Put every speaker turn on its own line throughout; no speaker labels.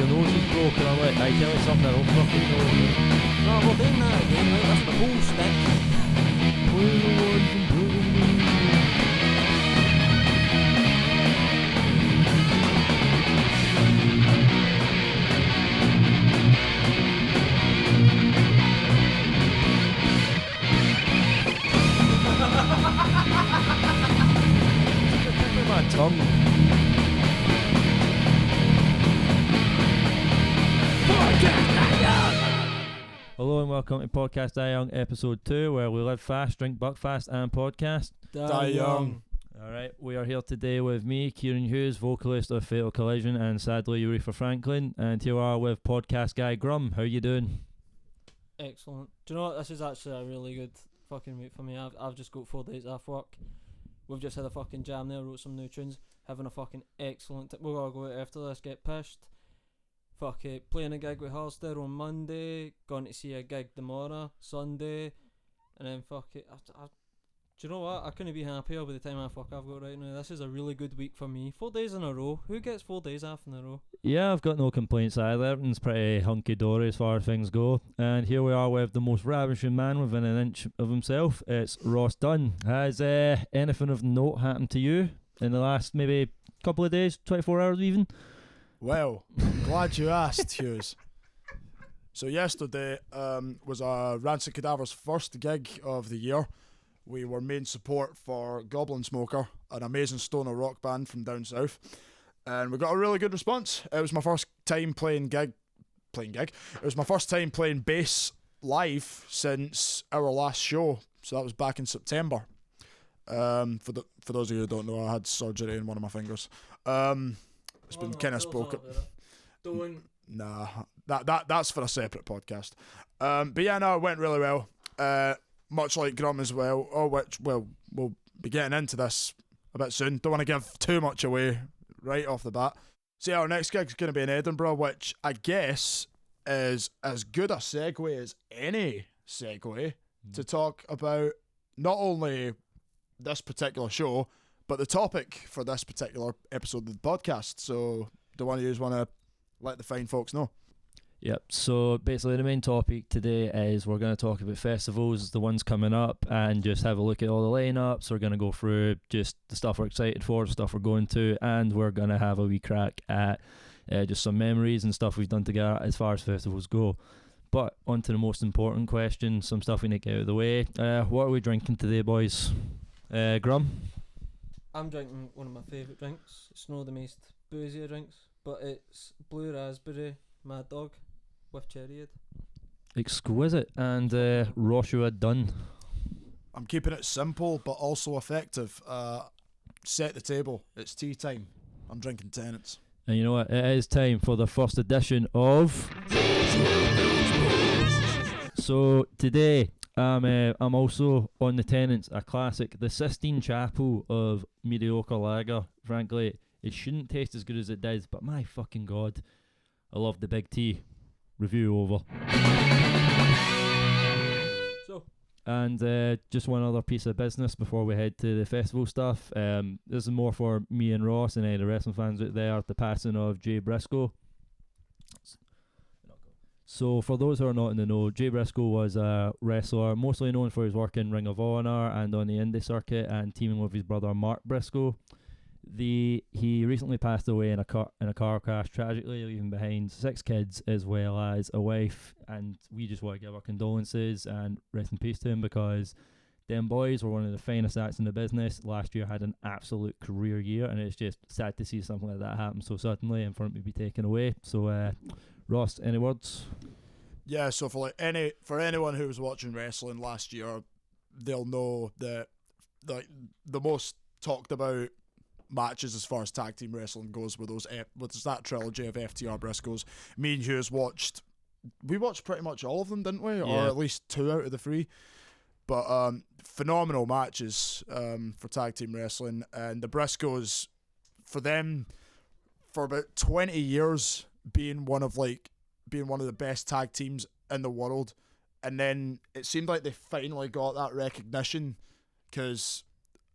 your nose is broken. I'm like, I tell you something I don't fucking know.
No, we're doing that again, right? That's the whole stick.
We're the ones from Brooklyn. My tongue. Hello and welcome to Podcast Die Young episode 2, where we live fast, drink buckfast and podcast.
Die Young.
Alright, we are here today with me, Kieran Hughes, vocalist of Fatal Collision and sadly Aretha Franklin, and here we are with podcast guy Grum. How you doing?
Excellent. Do you know what? This is actually a really good fucking week for me. I've just got 4 days off work. We've just had a fucking jam there, wrote some new tunes, having a fucking excellent we're gonna go out after this, get pissed. Fuck it, playing a gig with Halster on Monday, going to see a gig tomorrow, Sunday, and then fuck it. Do you know what? I couldn't be happier with the time I've got right now. This is a really good week for me. 4 days in a row. Who gets 4 days off in a row?
Yeah, I've got no complaints either. Everything's pretty hunky-dory as far as things go. And here we are with the most ravishing man within an inch of himself. It's Ross Dunn. Has anything of note happened to you in the last maybe couple of days, 24 hours even?
Well, glad you asked, Hughes. So yesterday was RANCID CADAVER's first gig of the year. We were main support for Goblin Smoker, an amazing stoner rock band from down south, and we got a really good response. It was my first time playing gig. It was my first time playing bass live since our last show, so that was back in September. For those of you who don't know, I had surgery in one of my fingers. It's been kind of spoken. Nah, that's for a separate podcast. But yeah, no, it went really well. Much like Grum as well. We'll be getting into this a bit soon. Don't want to give too much away right off the bat. So yeah, our next gig's going to be in Edinburgh, which I guess is as good a segue as any segue to talk about not only this particular show, but the topic for this particular episode of the podcast. So do one of you want to let the fine folks know?
Yep, so basically the main topic today is we're going to talk about festivals, the ones coming up, and just have a look at all the lineups. We're going to go through just the stuff we're excited for, the stuff we're going to, and we're going to have a wee crack at just some memories and stuff we've done together as far as festivals go. But on to the most important question, some stuff we need to get out of the way. What are we drinking today, boys? Grum?
I'm drinking one of my favourite drinks. It's not the most boozy of drinks, but it's blue raspberry Mad Dog with cherryade.
Exquisite. And Roshua Dunn.
I'm keeping it simple but also effective. Set the table. It's tea time. I'm drinking Tenants.
And you know what? It is time for the first edition of... So today I'm also on the Tenants, a classic, the Sistine Chapel of mediocre lager. Frankly, it shouldn't taste as good as it does, but my fucking god, I love the big T. Review over.
So,
and just one other piece of business before we head to the festival stuff. This is more for me and Ross and any of the wrestling fans out there. The passing of Jay Briscoe. So for those who are not in the know, Jay Briscoe was a wrestler mostly known for his work in Ring of Honor and on the indie circuit, and teaming with his brother Mark Briscoe. He recently passed away in a car crash, tragically leaving behind 6 kids as well as a wife, and we just want to give our condolences and rest in peace to him, because them boys were one of the finest acts in the business. Last year had an absolute career year, and it's just sad to see something like that happen so suddenly and for him to be taken away. So Ross, any words?
Yeah, so for anyone who was watching wrestling last year, they'll know that the most talked about matches as far as tag team wrestling goes with that trilogy of FTR Briscoes. Me and Hughes watched pretty much all of them, didn't we? Yeah. Or at least 2 out of the 3. But phenomenal matches for tag team wrestling, and the Briscoes, for them, for about 20 years being one of the best tag teams in the world, and then it seemed like they finally got that recognition, because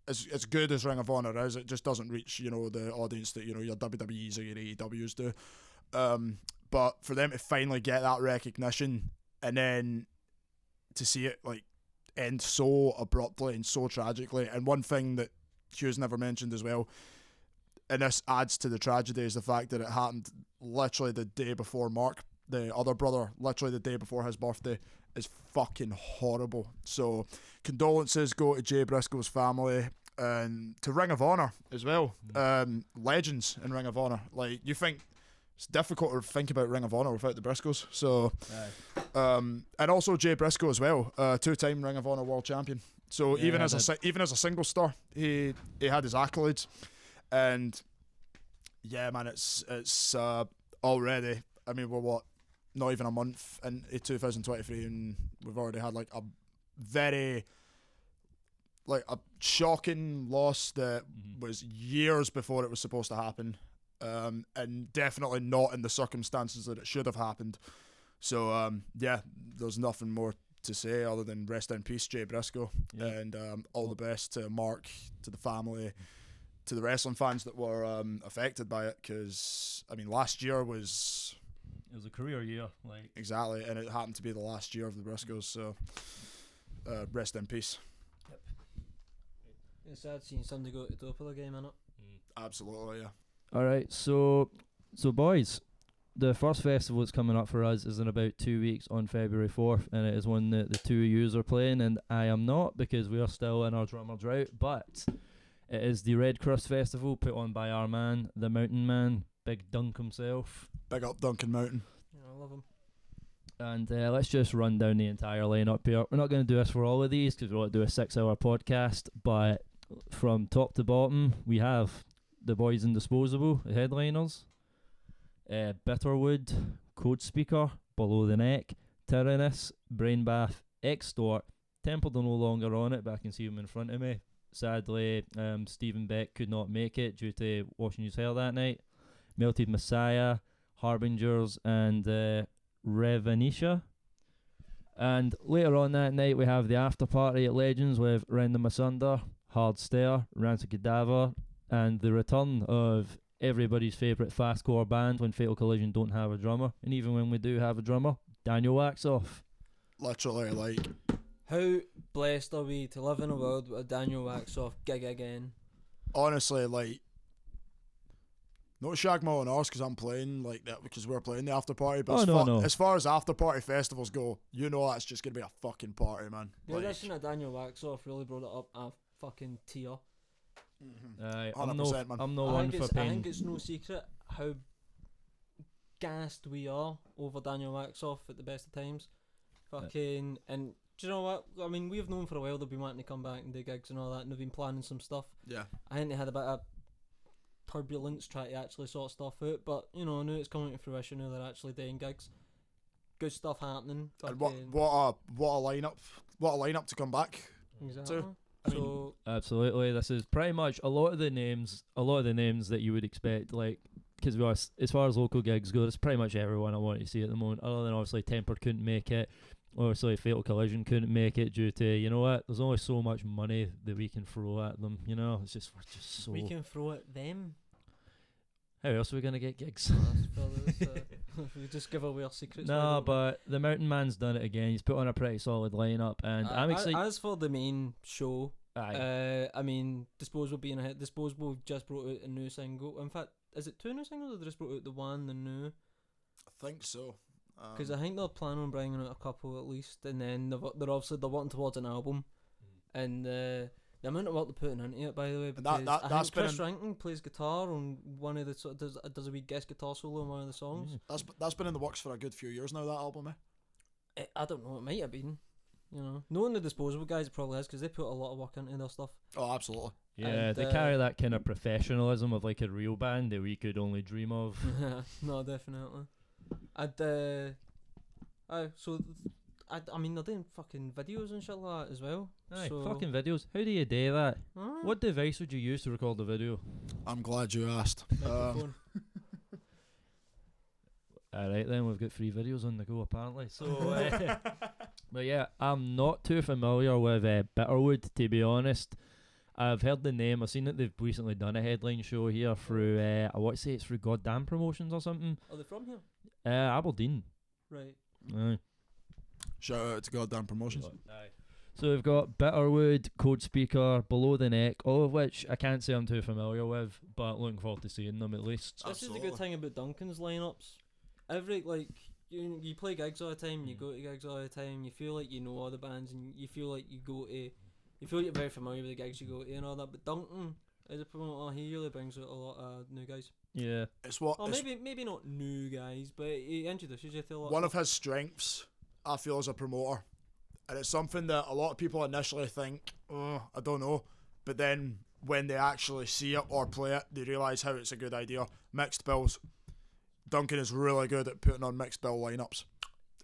as good as Ring of Honor is, it just doesn't reach, the audience that, your WWEs or your AEWs do. but for them to finally get that recognition and then to see it like end so abruptly and so tragically. And one thing that Hughes never mentioned as well, and this adds to the tragedy, is the fact that it happened literally the day before Mark, the other brother, literally the day before his birthday, is fucking horrible. So condolences go to Jay Briscoe's family and to Ring of Honor as well. Legends in Ring of Honor. Like, you think it's difficult to think about Ring of Honor without the Briscoes. So, and also Jay Briscoe as well, 2-time Ring of Honor world champion. So even as a single star, he had his accolades, and yeah, man, it's already. I mean, we're not even a month into 2023, and we've already had like a very a shocking loss that was years before it was supposed to happen. And definitely not in the circumstances that it should have happened. So, there's nothing more to say other than rest in peace, Jay Briscoe. Yep. And all the best to Mark, to the family, to the wrestling fans that were affected by it. Because, I mean, last year was...
It was a career year.
Exactly, and it happened to be the last year of the Briscoes, so rest in peace.
Yep. It's sad seeing somebody go to the top of the game, innit?
Absolutely, yeah.
Alright, so boys, the first festival that's coming up for us is in about 2 weeks on February 4th, and it is one that the two of yous are playing, and I am not, because we are still in our drummer drought, but it is the Red Crust Festival put on by our man, the Mountain Man, Big Dunk himself.
Big up Duncan Mountain.
Yeah, I love him.
And let's just run down the entire lineup here. We're not going to do this for all of these, because we want to do a 6-hour podcast, but from top to bottom, we have the Boys Indisposable, the headliners, Bitterwood, Code Speaker, Below the Neck, Tyrannus, Brain Bath, Extort, Temple are no longer on it, but I can see him in front of me. Sadly, Stephen Beck could not make it due to washing his hair that night. Melted Messiah, Harbingers, and Revenisha. And later on that night, we have the after party at Legends with Rend Them Asunder, Hard Stare, Rancid Cadaver, and the return of everybody's favourite fastcore band when Fatal Collision don't have a drummer. And even when we do have a drummer, Daniel Waxoff.
Literally,
how blessed are we to live in a world with a Daniel Waxoff gig again?
Honestly, not shag my own arse because I'm playing like that because we're playing the after party. But as far as after party festivals go, that's just gonna be a fucking party, man.
The addition of Daniel Waxoff really brought it up a fucking tier.
100%, man.
I'm no one for pain.
I think it's no secret how gassed we are over Daniel Waxoff at the best of times. Fucking, and do you know what? I mean, we've known for a while they've been wanting to come back and do gigs and all that, and they've been planning some stuff.
Yeah.
I think they had a bit of turbulence trying to actually sort stuff out, but now it's coming to fruition. Now they're actually doing gigs. Good stuff happening.
And what a lineup to come back.
Exactly.
To.
Absolutely, this is pretty much a lot of the names that you would expect, because as far as local gigs go, it's pretty much everyone I want to see at the moment, other than obviously Tempered couldn't make it, obviously Fatal Collision couldn't make it due to, there's only so much money that we can throw at them, we're just so...
We can throw at them?
How else are we going to get gigs?
We just give away our secrets.
No, but the Mountain Man's done it again. He's put on a pretty solid lineup, and I'm excited.
As for the main show, I mean, Disposable being ahead. Disposable just brought out a new single. In fact, is it 2 new singles, or they just brought out the one, the new?
I think so.
Because I think they're planning on bringing out a couple at least, and then they're working towards an album, and the amount of work they're putting into it, by the way, because I think Chris Rankin plays guitar on one of the does a wee guest guitar solo on one of the songs.
That's been in the works for a good few years now. That album,
I don't know. It might have been. Knowing the Disposable guys, it probably is because they put a lot of work into their stuff.
Oh, absolutely.
Yeah,
and,
they carry that kind of professionalism of like a real band that we could only dream of.
No, definitely. I mean, they're doing fucking videos and shit like that as well.
Aye, fucking videos. How do you do that? What device would you use to record the video?
I'm glad you asked.
Microphone.
Alright then, we've got 3 videos on the go apparently. So, but yeah, I'm not too familiar with Bitterwood, to be honest. I've heard the name. I've seen that they've recently done a headline show here through. I want to say it's through Goddamn Promotions or something.
Are they from here?
Aberdeen.
Right.
Aye.
Shout out to Goddamn Promotions.
Aye. So we've got Bitterwood, Code Speaker, Below the Neck, all of which I can't say I'm too familiar with, but looking forward to seeing them at least.
This is the good thing about Duncan's lineups. Every you play gigs all the time, you go to gigs all the time, you feel like you know all the bands, and you feel like you feel like you're very familiar with the gigs you go to and all that. But Duncan, as a promoter, he really brings out a lot of new guys.
Yeah,
Maybe not new guys, but he introduces you to a lot.
One of his strengths, I feel, as a promoter, and it's something that a lot of people initially think, oh, I don't know, but then when they actually see it or play it, they realise how it's a good idea. Mixed bills. Duncan is really good at putting on mixed bill lineups,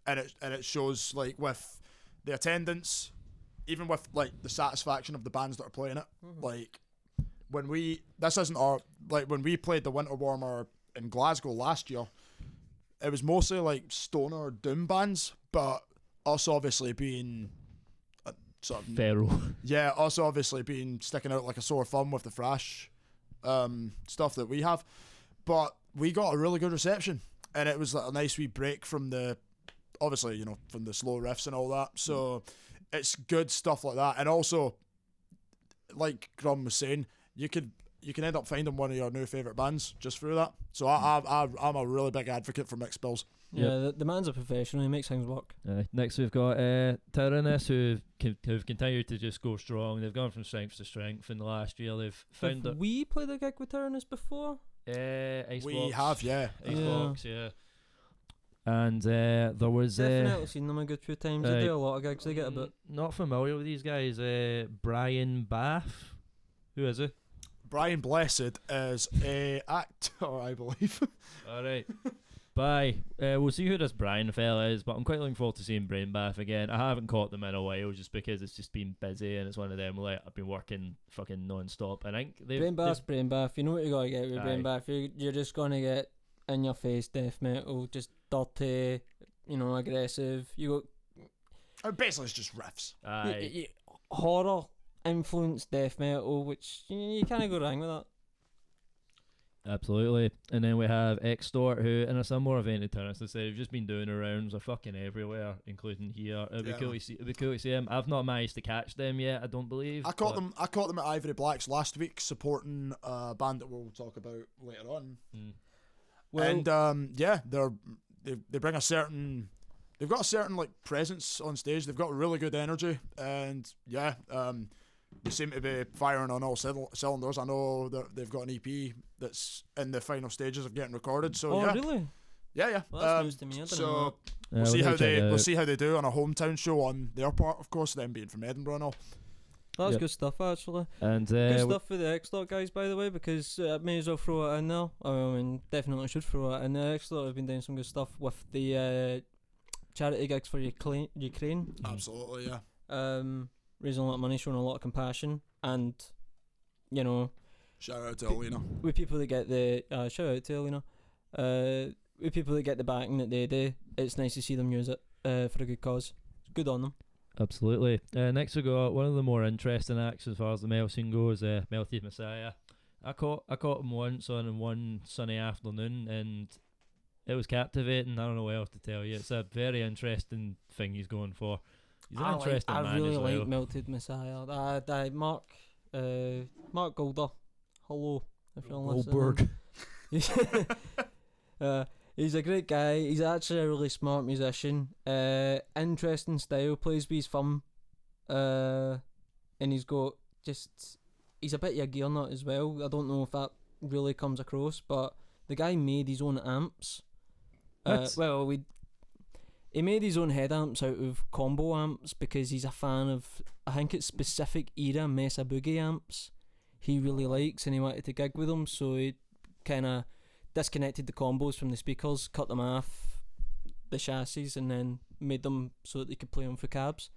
and it shows, like, with the attendance, even with like the satisfaction of the bands that are playing it. Like when we played the Winter Warmer in Glasgow last year, it was mostly like stoner doom bands, but us obviously being sort of
feral.
Yeah, us obviously being sticking out like a sore thumb with the thrash stuff that we have, but we got a really good reception, and it was like a nice wee break from the, obviously, from the slow riffs and all that. So it's good stuff like that, and also, like Grum was saying, you can end up finding one of your new favourite bands just through that. So I'm a really big advocate for mixed bills.
Yeah, the man's a professional. He makes things work.
Next we've got Tyrannus, who've continued to just go strong. They've gone from strength to strength in the last year. They've found
Have we played a gig with Tyrannus before?
Icebox.
We have, yeah.
Icebox, yeah. And there was
definitely seen them a good few times. They do a lot of gigs. They get a bit.
Not familiar with these guys. Brian Bath, who is he?
Brian Blessed is a actor, I believe.
All right. Bye. We'll see who this Brian fella is, but I'm quite looking forward to seeing Brain Bath again. I haven't caught them in a while just because it's just been busy, and it's one of them like I've been working fucking non-stop. I think
Brain Bath. You know what you gotta get with Brain Bath. You're just gonna get in your face death metal, just dirty, aggressive.
Basically it's just riffs.
Horror influenced death metal, which you can't go wrong with that.
Absolutely. And then we have Extort, who in a similar event to Tyrannus, they say, have just been doing rounds. They're fucking everywhere, including here. It'd be cool to see them. I've not managed to catch them yet, I don't believe.
I caught them at Ivory Blacks last week, supporting a band that we'll talk about later on. Well, and they bring they've got a certain like presence on stage. They've got really good energy, and they seem to be firing on all cylinders. I know that they've got an EP that's in the final stages of getting recorded. So
really?
Yeah.
Well, that's news to me. I didn't know.
We'll see how they do on a hometown show on their part, of course. Them being from Edinburgh and all.
That's good stuff, actually.
And
good stuff for the X-Dot guys, by the way, because I may as well throw it in there. I mean, definitely should throw it in there. X-Dot have been doing some good stuff with the charity gigs for Ukraine.
Absolutely, yeah.
Raising a lot of money, showing a lot of compassion, and
shout out to Alina.
With people that get the shout out to Alina. With people that get the backing that they do, it's nice to see them use it for a good cause. Good on them.
Absolutely. Next we got one of the more interesting acts as far as the metal scene goes, Melted Messiah. I caught him once on one sunny afternoon, and it was captivating. I don't know what else to tell you. It's a very interesting thing he's going for. He's an interesting man.
I really
as well.
like Melted Messiah. Mark Golder. Hello, if you're listening. He's a great guy. He's actually a really smart musician. Interesting style, plays with his thumb. And he's a bit of a gear nut as well. I don't know if that really comes across, but the guy made his own amps. He made his own head amps out of combo amps because he's a fan of, I think it's specific era Mesa Boogie amps he really likes, and he wanted to gig with them, so he kind of disconnected the combos from the speakers, cut them off the chassis, and then made them so that they could play them for cabs,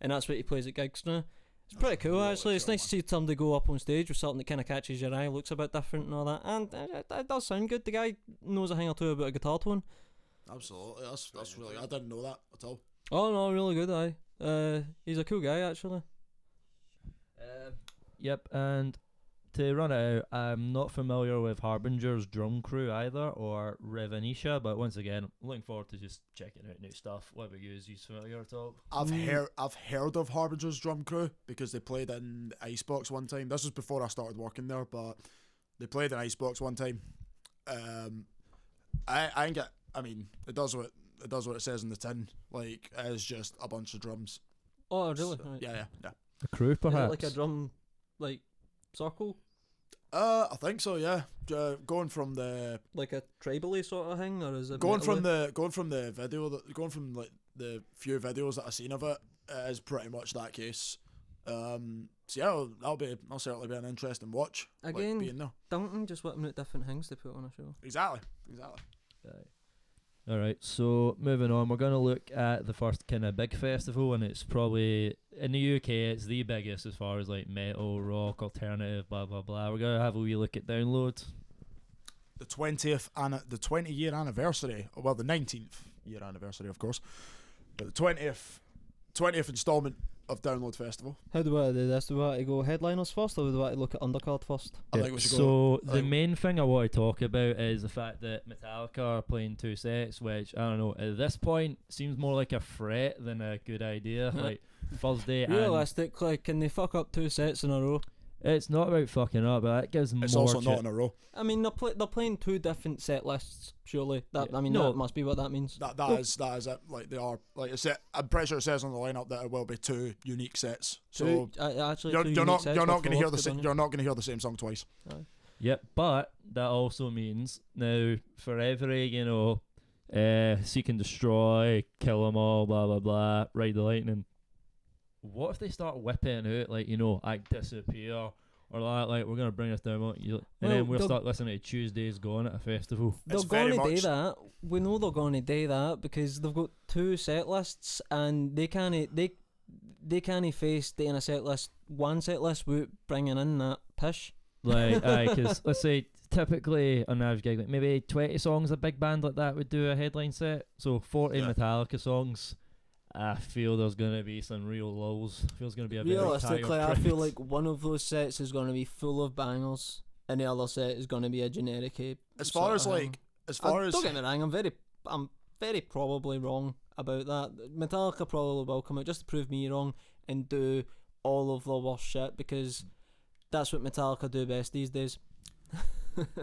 and that's what he plays at gigs now. It's pretty cool, actually. It's nice to see somebody go up on stage with something that kind of catches your eye, looks a bit different and all that, and it does sound good. The guy knows a thing or two about a guitar tone.
Absolutely, that's really. I didn't know that at all.
Oh no, really good. He's a cool guy, actually.
Yep, and to run it out, I'm not familiar with Harbinger's drum crew either, or Revenisha, but once again, I'm looking forward to just checking out new stuff. What about you? Is you familiar at all?
I've heard of Harbinger's drum crew because they played in Icebox one time. This was before I started working there, but they played in Icebox one time. I mean, it does what it says in the tin. Like, it's just a bunch of drums.
Oh, really?
So,
Right.
yeah.
A crew,
Is
perhaps?
it like a drum, like, circle?
I think so. Yeah, going from the
Like a tribally sort of thing, or is it
going from
metally?
the video going from like the few videos that I've seen of it, it is pretty much that case. So yeah, that'll certainly be an interesting watch.
Again,
like, being there.
Duncan just whipping out different things to put on a show.
Exactly.
Alright, so moving on, we're going to look at the first kind of big festival, and it's probably, in the UK, it's the biggest as far as like metal, rock, alternative, blah blah blah. We're going to have a wee look at Download.
The 20-year anniversary, well, the 19th year anniversary, of course, but the 20th installment of Download Festival.
How do we want to do this? Do we want to go headliners first, or do we want to look at undercard first?
I think we should
go. So the main thing I want to talk about is the fact that Metallica are playing 2 sets, which I don't know, at this point seems more like a threat than a good idea. Like Thursday,
Realistically, can they fuck up 2 sets in a row?
it's not about fucking up, but it gives
It's
more.
also not in a row.
I mean, they're playing 2 different set lists. Surely, that
Yeah.
I mean,
No.
that must be what that means.
That is it. Like, they are, like I said, I'm pretty sure it says on the lineup that it will be 2 unique sets. So
Actually,
you're not going to hear the same song twice.
Yep, but that also means now for every, Seek and Destroy, Kill 'Em All, blah blah blah, Ride the Lightning. What if they start whipping out like Act Disappear or like we're gonna bring us down, and then we'll start listening to Tuesdays Gone at a festival.
They're going to do that. We know they're going to do that because they've got 2 set lists and they can't face doing a set list, 1 set list without bringing in that pish.
Like, because let's say typically on an average gig, like maybe 20 songs a big band like that would do a headline set. So 40 Metallica songs. I feel there's going to be some real lulls. I feel it's going to be a very
Realistically,
tired
I feel
crowd.
like one of those sets is going to be full of bangers, and the other set is going to be a generic.
As far as don't
get me wrong, I'm very probably wrong about that. Metallica probably will come out just to prove me wrong and do all of the worst shit because that's what Metallica do best these days.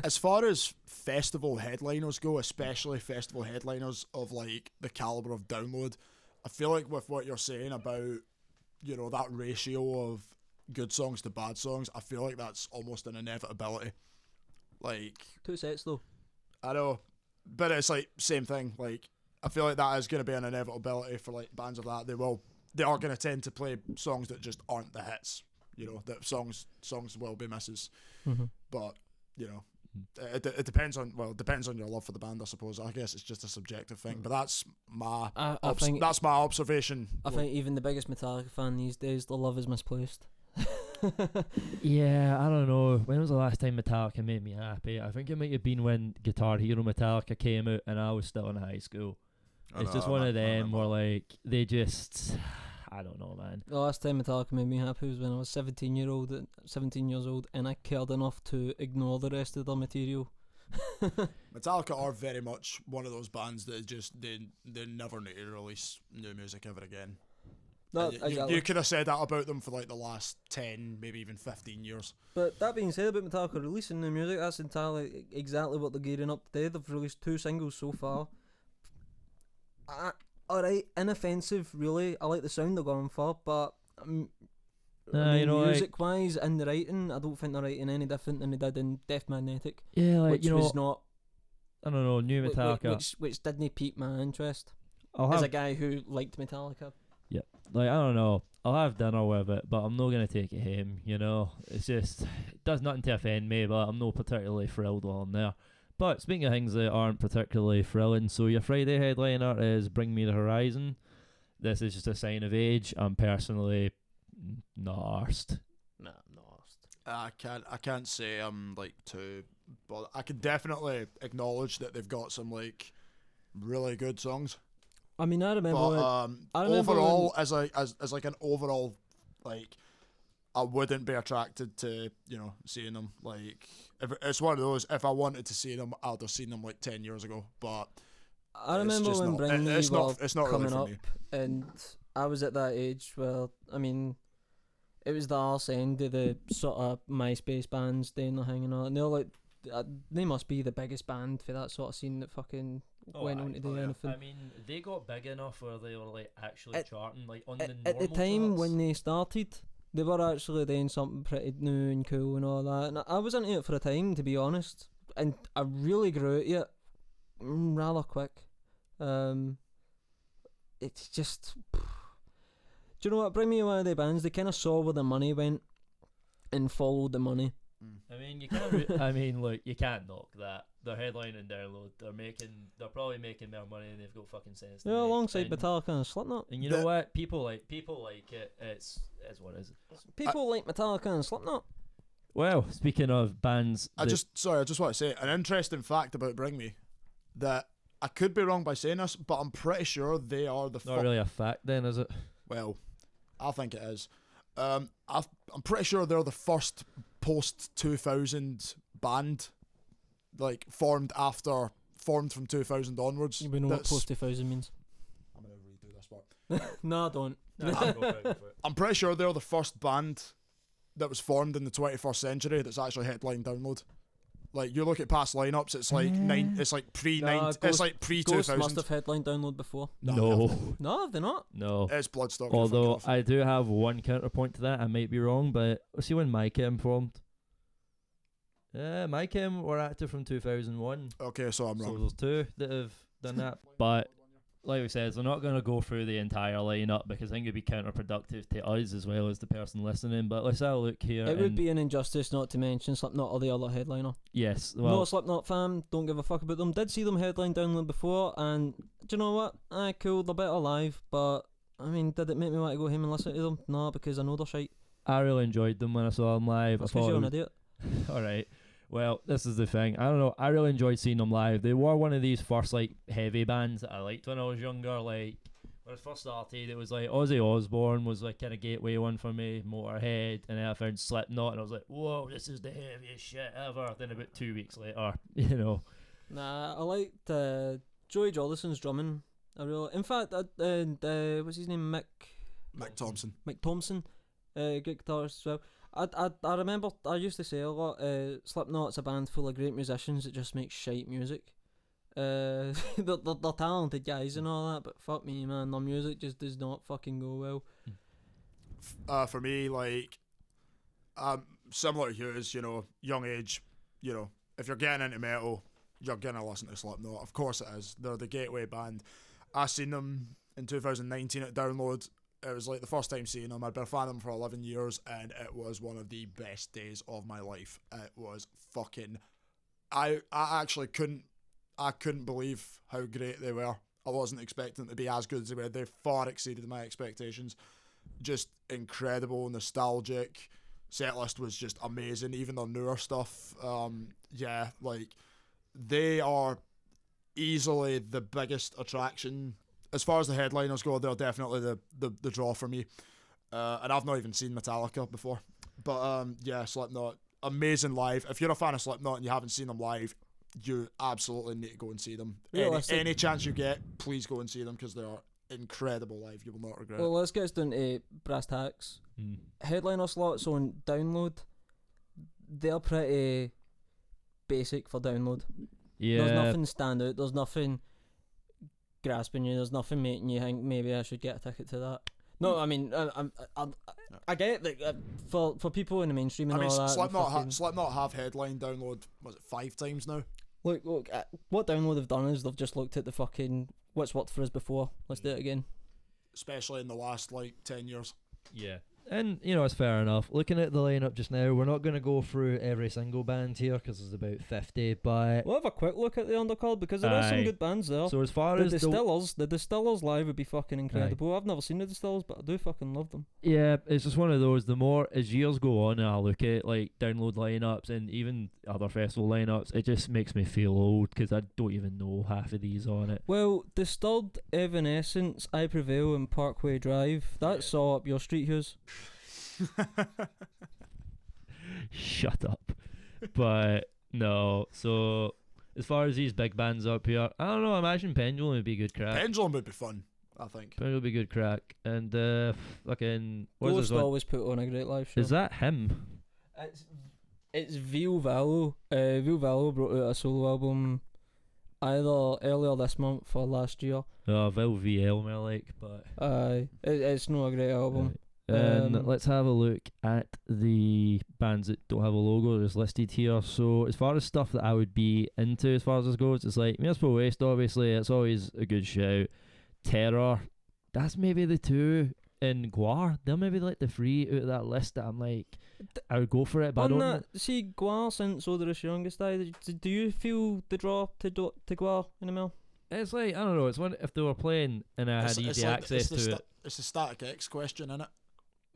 as far as festival headliners go, especially festival headliners of like the caliber of Download, I feel like with what you're saying about, that ratio of good songs to bad songs, I feel like that's almost an inevitability. Like,
2 sets though.
I know, but it's like same thing. Like, I feel like that is going to be an inevitability for like bands of that. They are going to tend to play songs that just aren't the hits. That songs will be misses.
Mm-hmm.
But it depends on your love for the band, I suppose. I guess it's just a subjective thing, but that's my that's my observation.
I think even the biggest Metallica fan these days, the love is misplaced.
Yeah, I don't know. When was the last time Metallica made me happy? I think it might have been when Guitar Hero Metallica came out and I was still in high school. It's just one of them where like they just, I don't know, man.
The last time Metallica made me happy was when I was 17 years old, and I cared enough to ignore the rest of the material.
Metallica are very much one of those bands that just they never need to release new music ever again. You could have said that about them for like the last 10, maybe even 15 years.
But that being said about Metallica releasing new music, that's entirely exactly what they're gearing up to do. They've released 2 singles so far. Alright, inoffensive, really. I like the sound they're going for, but music-wise, in the writing, I don't think they're writing any different than they did in Death Magnetic.
Yeah, like,
which was not...
I don't know, new Metallica.
Which didn't pique my interest.
As
a guy who liked Metallica.
Yeah, like, I don't know. I'll have dinner with it, but I'm not going to take it home, It's just, it does nothing to offend me, but I'm not particularly thrilled while I'm there. But speaking of things that aren't particularly thrilling, so your Friday headliner is Bring Me the Horizon. This is just a sign of age. I'm personally not arsed.
Nah, I'm not arsed.
I can't say I'm like too, but I can definitely acknowledge that they've got some like really good songs.
I mean, I remember.
But overall, as like an overall like I wouldn't be attracted to, seeing them. Like, if it's one of those, if I wanted to see them, I'd have seen them like 10 years ago. But
I remember when Bring Me
it's
were
not
coming
really for
up,
me.
and I was at that age where, I mean, it was the arse end of the sort of MySpace bands doing the hanging out, and they're like, they must be the biggest band for that sort of scene that fucking went on to do anything.
I mean, they got big enough where they were like actually charting like on the normal
at the time
charts.
when they started. They were actually doing something pretty new and cool and all that, and I was into it for a time, to be honest, and I really grew into it rather quick. It's just, do you know what? Bring Me one of the bands. They kind of saw where the money went and followed the money.
I mean, you can't. I mean, look, you can't knock that. They're headlining Download. They're probably making more money than they've got fucking sense.
Yeah, alongside Metallica and Slipknot.
And you know what? People like it. It's what is it?
People like Metallica and Slipknot.
Well, speaking of bands,
I just want to say an interesting fact about Bring Me, that I could be wrong by saying this, but I'm pretty sure they are the.
Not really a fact, then, is it?
Well, I think it is. I'm pretty sure they're the first post 2000 band, like formed from 2000 onwards.
You know what post 2000 means?
I'm gonna redo this part.
No, I don't.
No, go for it.
I'm pretty sure they're the first band that was formed in the 21st century that's actually headline Download. Like, you look at past lineups, it's like it's like pre 2000.
Ghost must have headline Download before.
No,
have they not?
no.
It's Bloodstock.
Although I do have one counterpoint to that, I might be wrong, but see when My Chem formed. My Chem were active from 2001.
Okay, so I'm wrong.
So there's two that have done that, but like we said, we're not going to go through the entire lineup because I think it'd be counterproductive to us as well as the person listening. But let's have a look here.
It would be an injustice not to mention Slipknot or the other headliner.
Yes, well,
not a Slipknot fan, don't give a fuck about them. Did see them headline Download before, and do you know what? Cool, they're better live, but I mean, did it make me want to go home and listen to them? No, because I know they're shite.
I really enjoyed them when I saw them live.
That's because you're an idiot.
Alright. Well, this is the thing. I don't know. I really enjoyed seeing them live. They were one of these first like heavy bands that I liked when I was younger. Like when I first started, it was like Ozzy Osbourne was like kind of gateway one for me, Motorhead, and then I found Slipknot, and I was like, whoa, this is the heaviest shit ever. Then about 2 weeks later,
Nah, I liked Joey Jordison's drumming. In fact, what's his name?
Mick Thompson.
Mick Thompson, good guitarist as well. I remember I used to say a lot, Slipknot's a band full of great musicians that just make shite music. They're talented guys and all that, but fuck me, man, their music just does not fucking go well.
For me, like, similar to yours, young age, if you're getting into metal, you're gonna listen to Slipknot. Of course it is. They're the gateway band. I seen them in 2019 at Download. It was like the first time seeing them. I'd been a fan of them for 11 years, and it was one of the best days of my life. It was fucking. I actually couldn't believe how great they were. I wasn't expecting them to be as good as they were. They far exceeded my expectations. Just incredible, nostalgic. Setlist was just amazing. Even their newer stuff. They are easily the biggest attraction. As far as the headliners go, they're definitely the draw for me. And I've not even seen Metallica before. But Slipknot, amazing live. If you're a fan of Slipknot and you haven't seen them live, you absolutely need to go and see them. Any chance you get, please go and see them because they are incredible live. You will not regret it.
Well, let's get us down to brass tacks. Headliner slots on Download, they're pretty basic for Download.
Yeah.
There's nothing stand out. There's nothing grasping you. There's nothing making you think maybe I should get a ticket to that. No, I mean, I get it. Like, for people in the mainstream and all that.
Slipknot have headline Download. Was it 5 times now?
Look. What Download have done is they've just looked at the fucking what's worked for us before. Let's do it again.
Especially in the last 10 years.
Yeah. And, it's fair enough. Looking at the lineup just now, we're not going to go through every single band here because there's about 50, but...
We'll have a quick look at the undercard because there are some good bands there.
So as far as
the Distillers live would be fucking incredible. I've never seen the Distillers, but I do fucking love them.
Yeah, it's just one of those, the more, as years go on and I look at, Download lineups and even other festival lineups, it just makes me feel old because I don't even know half of these on it.
Well, Disturbed, Evanescence, I Prevail and Parkway Drive, that saw up your street, Hughes.
Shut up. But no, so as far as these big bands up here, I don't know, I imagine Pendulum would be good crack.
Pendulum would be fun, I think.
Pendulum would be good crack. And fucking what's
Ghost
this one?
always put on a great live show.
Is that him?
It's Vil Valo. Vil Valo brought out a solo album either earlier this month or last year.
Oh, Vil VL more like, but
It's not a great album.
and let's have a look at the bands that don't have a logo that's listed here. So as far as stuff that I would be into as far as this goes, it's like Municipal Waste, obviously, it's always a good shout. Terror, that's maybe the two. In Guar, they're maybe like the three out of that list that I'm like, I would go for it, but I don't.
See, Guar since Odorous Youngest died, do you feel the draw to Guar in the mill?
It's like, I don't know, it's when if they were playing and I had easy access to it.
It's the Static X question, innit?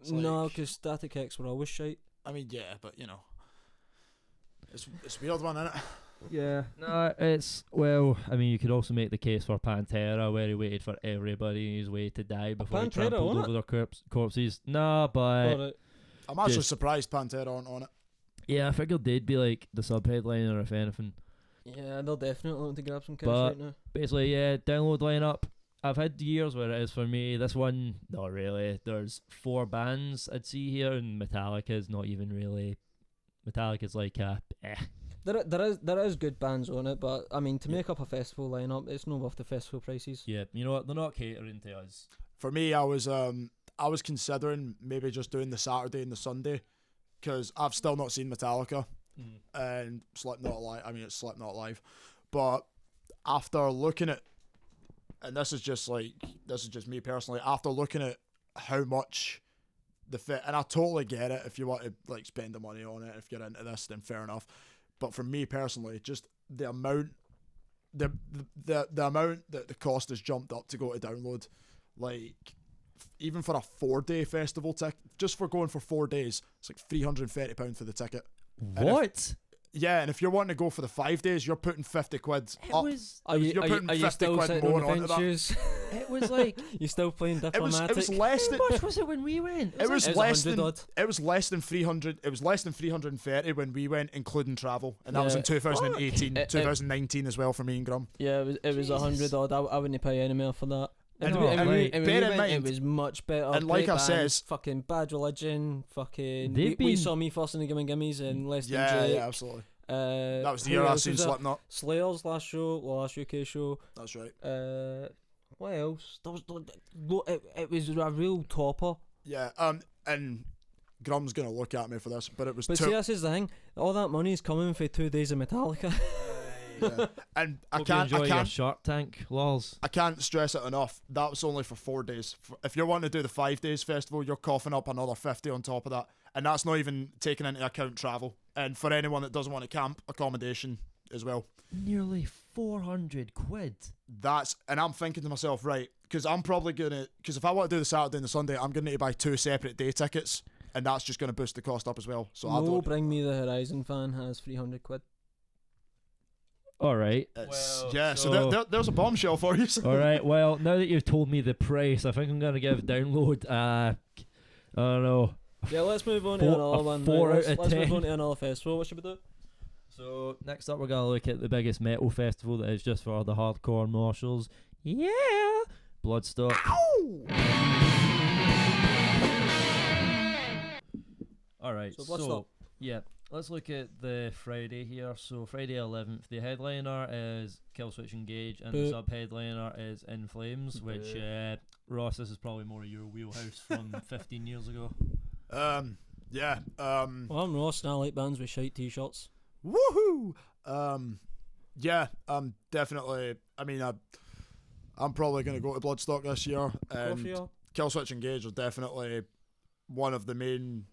No, because Static X were always shite.
I mean, yeah, but you know, it's a weird one, innit?
Yeah. No, it's, well, I mean, you could also make the case for Pantera, where he waited for everybody in his way to die before he
Pantera,
trampled over their corpses. Nah, but
Alright.
I'm actually surprised Pantera aren't on it.
yeah, I figured they'd be like the sub-headliner if anything.
Yeah, they're definitely looking to grab some cash
But
right now.
basically, yeah, download lineup. I've had years where it is for me. This one, not really. There's 4 bands I'd see here, and Metallica's not even really. Metallica's like
There is good bands on it, but I mean, to make up a festival lineup, it's not worth the festival prices.
Yeah, you know what? They're not catering to us.
For me, I was considering maybe just doing the Saturday and the Sunday, because I've still not seen Metallica and Slipknot live. I mean, it's Slipknot live, but after looking at, and this is just me personally, after looking at how much the fit, and I totally get it, if you want to like spend the money on it, if you're into this, then fair enough. But for me personally, just the amount, the amount that the cost has jumped up to go to download, like even for a 4-day festival ticket, just for going for 4 days, it's like £330 for the ticket.
What?
And if you're wanting to go for the 5 days, you're putting 50 quid up.
You're
putting 50 quid more onto that.
It was like
You still playing diplomatic?
It was less than.
how much was it when we went?
It was
It was
less
100
than.
odd.
It was less than 300. It was less than 330 when we went, including travel, and that was in
Yeah.
2018, 2019 as well for me and Grum.
Yeah, it was 100 odd. I wouldn't pay any more for that.
And
No,
and
like,
when
bear
we
in
went,
mind,
it was much better.
and like
Great
I
bands,
says,
fucking Bad Religion, fucking.
They've
We
been-
saw Me First in the Gimmies and Less Than
yeah,
Jake.
yeah, absolutely.
That
was the year I seen Slipknot.
Slayer's last UK show.
That's right.
What else? It was a real topper.
Yeah. And Grum's gonna look at me for this, but it was.
But see, this is the thing. All that money's coming for 2 days of Metallica.
Yeah. And I
Hope you enjoy your
can't.
Shark Tank, lols.
I can't stress it enough. That was only for 4 days. If you're wanting to do the 5 days festival, you're coughing up another 50 on top of that, and that's not even taking into account travel. And for anyone that doesn't want to camp, accommodation as well.
Nearly 400 quid.
And I'm thinking to myself, right, because if I want to do the Saturday and the Sunday, I'm gonna need to buy 2 separate day tickets, and that's just gonna boost the cost up as well. So I
No,
don't.
Bring Me the Horizon fan has 300 quid.
All right.
So there's a bombshell for you.
All right. Well, now that you've told me the price, I think I'm gonna give download. I don't know.
Yeah, let's move on to
Four-
another
a
one.
4
Right,
out of
let's move
10.
on to another festival. What should we do?
So next up, we're gonna look at the biggest metal festival that is just for the hardcore marshals. Yeah, Bloodstock. All right.
So Bloodstock.
Yeah, let's look at the Friday here. So Friday 11th, the headliner is Killswitch Engage, and the
Boo.
sub-headliner is In Flames, which Ross, this is probably more of your wheelhouse from 15 years ago.
Yeah.
Well, I'm Ross and I like bands with shite t-shirts.
Woohoo! Yeah. Definitely. I mean, I'm probably gonna go to Bloodstock this year, and Killswitch Engage are definitely one of the main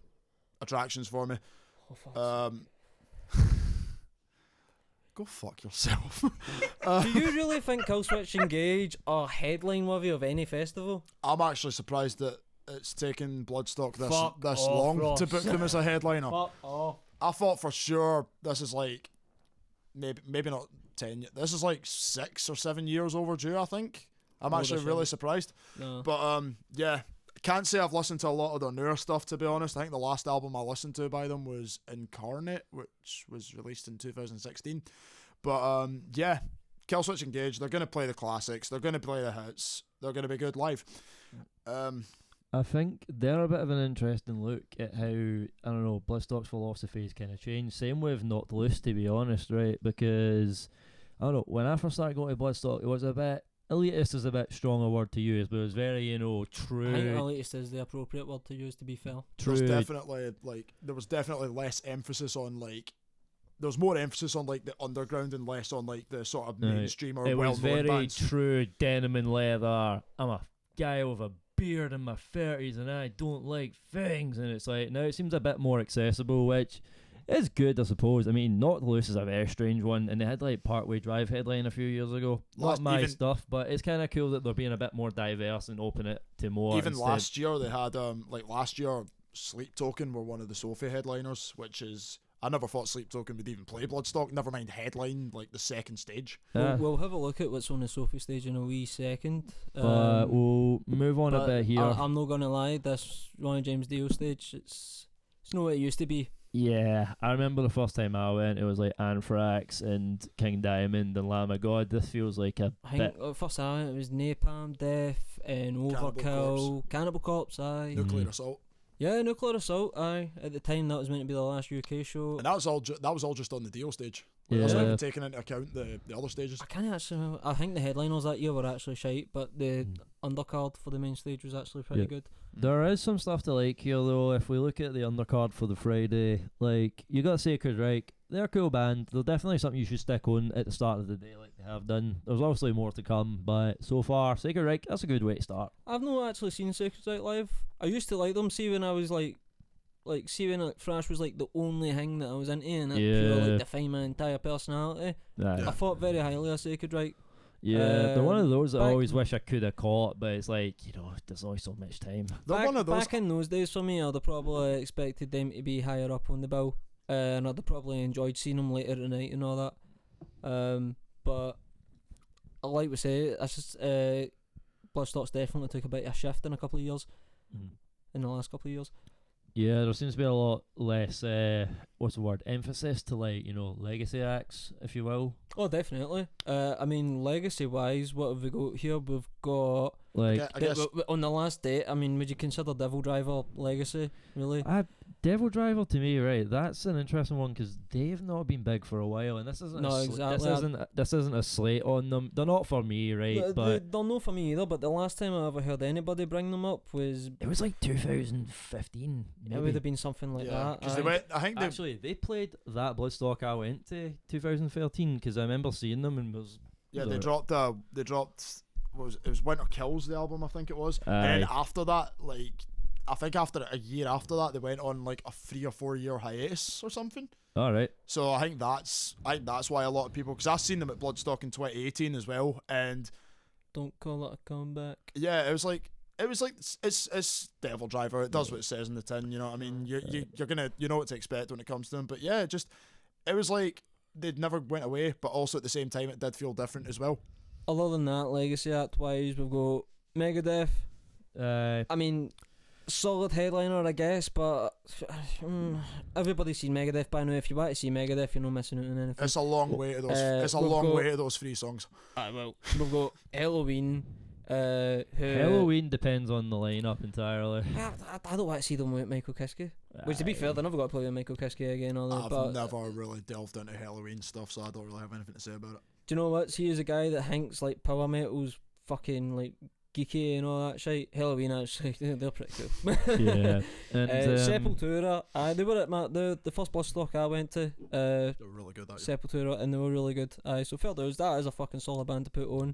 attractions for me. Go fuck yourself.
Do you really think Killswitch Engage are headline worthy of any festival?
I'm actually surprised that it's taken Bloodstock this
Fuck off,
long
Ross.
to book them as a headliner.
Fuck off.
I thought for sure this is like maybe not 10. This is like 6 or 7 years overdue. I think. I'm actually really surprised.
No.
But yeah, Can't say I've listened to a lot of their newer stuff, to be honest. I think the last album I listened to by them was Incarnate, which was released in 2016. But yeah, Killswitch Engage, they're going to play the classics, they're going to play the hits, they're going to be good live.
I think they're a bit of an interesting look at how, I don't know, Bloodstock's philosophy has kind of changed. Same with Knocked Loose, to be honest, right? Because, I don't know, when I first started going to Bloodstock, it was a bit, elitist is a bit strong a word to use, but it was very, you know, true.
I think elitist is the appropriate word to use, to be fair.
True.
There was definitely less emphasis on, like, there was more emphasis on, like, the underground and less on, like, the sort of mainstream or
it
well-known
was very
bands.
true denim and leather. I'm a guy with a beard in my 30s and I don't like things, and it's like now it seems a bit more accessible, which is good, I suppose. I mean, Knocked Loose is a very strange one, and they had like Parkway Drive headline a few years ago. Not my stuff, but it's kind of cool that they're being a bit more diverse and open it to more.
Even last year they had last year Sleep Token were one of the Sophie headliners, which is, I never thought Sleep Token would even play Bloodstock, never mind headline, like the second stage.
We'll have a look at what's on the Sophie stage in a wee second.
But we'll move on a bit here.
I'm not going to lie, this Ronnie James Dio stage, it's not what it used to be.
Yeah, I remember the first time I went, it was like Anthrax and King Diamond and Lamb of God. This feels like a
I think first I went, it was Napalm Death and Overkill, Cannibal Corpse, aye.
Nuclear Assault.
Yeah, Nuclear Assault, aye. At the time, that was meant to be the last UK show.
And that was all just on the Dio stage.
Yeah.
That's not even taking into account the other stages.
I can't actually remember. I think the headliners that year were actually shite, but the undercard for the main stage was actually pretty good.
There is some stuff to like here, though. If we look at the undercard for the Friday, like, you got Sacred Reich, they're a cool band. They're definitely something you should stick on at the start of the day, like they have done. There's obviously more to come, but so far, Sacred Reich, that's a good way to start.
I've not actually seen Sacred Reich live. I used to like them, see when I was see when Thrash was like the only thing that I was into, and it pure like defined my entire personality. I thought very highly of Sacred Reich.
Yeah, they're one of those that I always wish I could have caught, but it's like, you know, there's only so much time.
Back in those days for me, I'd have probably expected them to be higher up on the bill, and I'd have probably enjoyed seeing them later at night and all that. But like we say, it's just Bloodstock's definitely took a bit of a shift in a couple of years, in the last couple of years.
Yeah, there seems to be a lot less, emphasis to, like, you know, legacy acts, if you will.
Oh, definitely. I mean, legacy-wise, what have we got here? We've got,
like,
I guess
on the last date, I mean, would you consider Devil Driver legacy, really?
Devil Driver, to me, right, that's an interesting one, because they've not been big for a while, and this isn't this isn't a slate on them. They're not for me, right? But
they're not for me either, but the last time I ever heard anybody bring them up was...
It was like 2015, maybe.
It would have been something like that.
Because
they played that Bloodstock I went to 2013, because I remember seeing them and was...
Yeah, they dropped it was Winter Kills, the album, I think it was. And then after that, like, I think after a year after that, they went on like a 3 or 4 year hiatus or something.
All right.
So I think that's why a lot of people, because I've seen them at Bloodstock in 2018 as well, and
don't call it a comeback.
Yeah, it's Devil Driver. It does what it says in the tin. You know what I mean? You're gonna, you know what to expect when it comes to them. But yeah, it was like they'd never went away, but also at the same time it did feel different as well.
Other than that, legacy act wise, we've got Megadeth. I mean, solid headliner, I guess, but everybody's seen Megadeth by now. If you want to see Megadeth, you're not missing out on anything.
It's a long way to those. Way to those 3 songs.
Well, we've got Halloween.
Halloween depends on the lineup entirely.
I don't want to see them with Michael Kiske. Which, to be fair, they're never got to play with Michael Kiske again.
I've never really delved into Halloween stuff, so I don't really have anything to say about it.
Do you know what? See, as a guy that thinks like power metal's fucking like geeky and all that shit, Halloween actually they're pretty cool.
Yeah. And
Sepultura, they were at the first Bloodstock I went to.
They were really good. That
Sepultura, and they were really good. So fair dues, that is a fucking solid band to put on.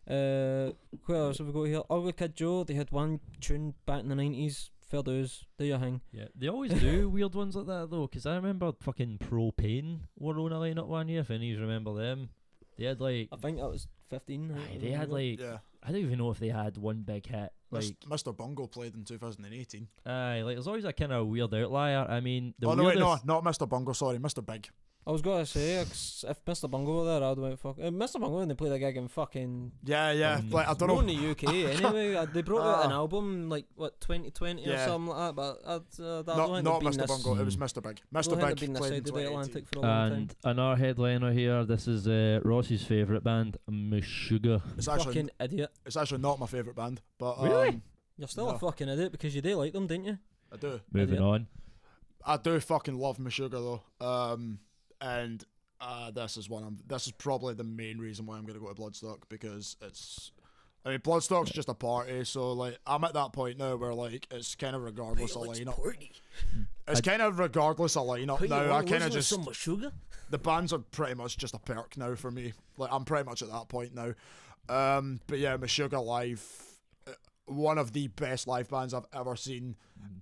What else have we got here? Ugly Kid Joe, they had one tune back in the 90s. Fair dues, do your thing.
Yeah, they always do weird ones like that though, because I remember fucking Propane were on a lineup one year, if any of you remember them. They had like,
I think that was 15.
They had like, I don't even know if they had one big hit. Like
Mr. Bungle played in 2018.
Like there's always a kind of weird outlier. I mean,
not Mr. Bungle, sorry, Mr. Big.
I was gonna say, 'cause if Mr. Bungle were there, I'd went fuck. Mr. Bungle, when they played a gig in fucking.
Yeah. Like, I don't
Not
know.
in the UK anyway. They brought out an album like what 2020 or
Yeah.
something like that. But
Not Mr. Bungle. It was Mr. Big. Mr. Big
been this
played
side
in
of the
2018.
Atlantic for a long time.
And another headliner here. This is Ross's favourite band, Meshuggah.
Fucking idiot.
It's actually not my favourite band, but
Really?
You're still
No.
a fucking idiot because you do like them, didn't you?
I do.
Moving
Idiot.
on.
I do fucking love Meshuggah though. And this is probably the main reason why I'm gonna go to Bloodstock, because Bloodstock's just a party, so like I'm at that point now where like it's kind of regardless of lineup. It's kind of regardless of lineup now. I kind of just the bands are pretty much just a perk now for me. Like I'm pretty much at that point now. But yeah, Meshuggah live, one of the best live bands I've ever seen,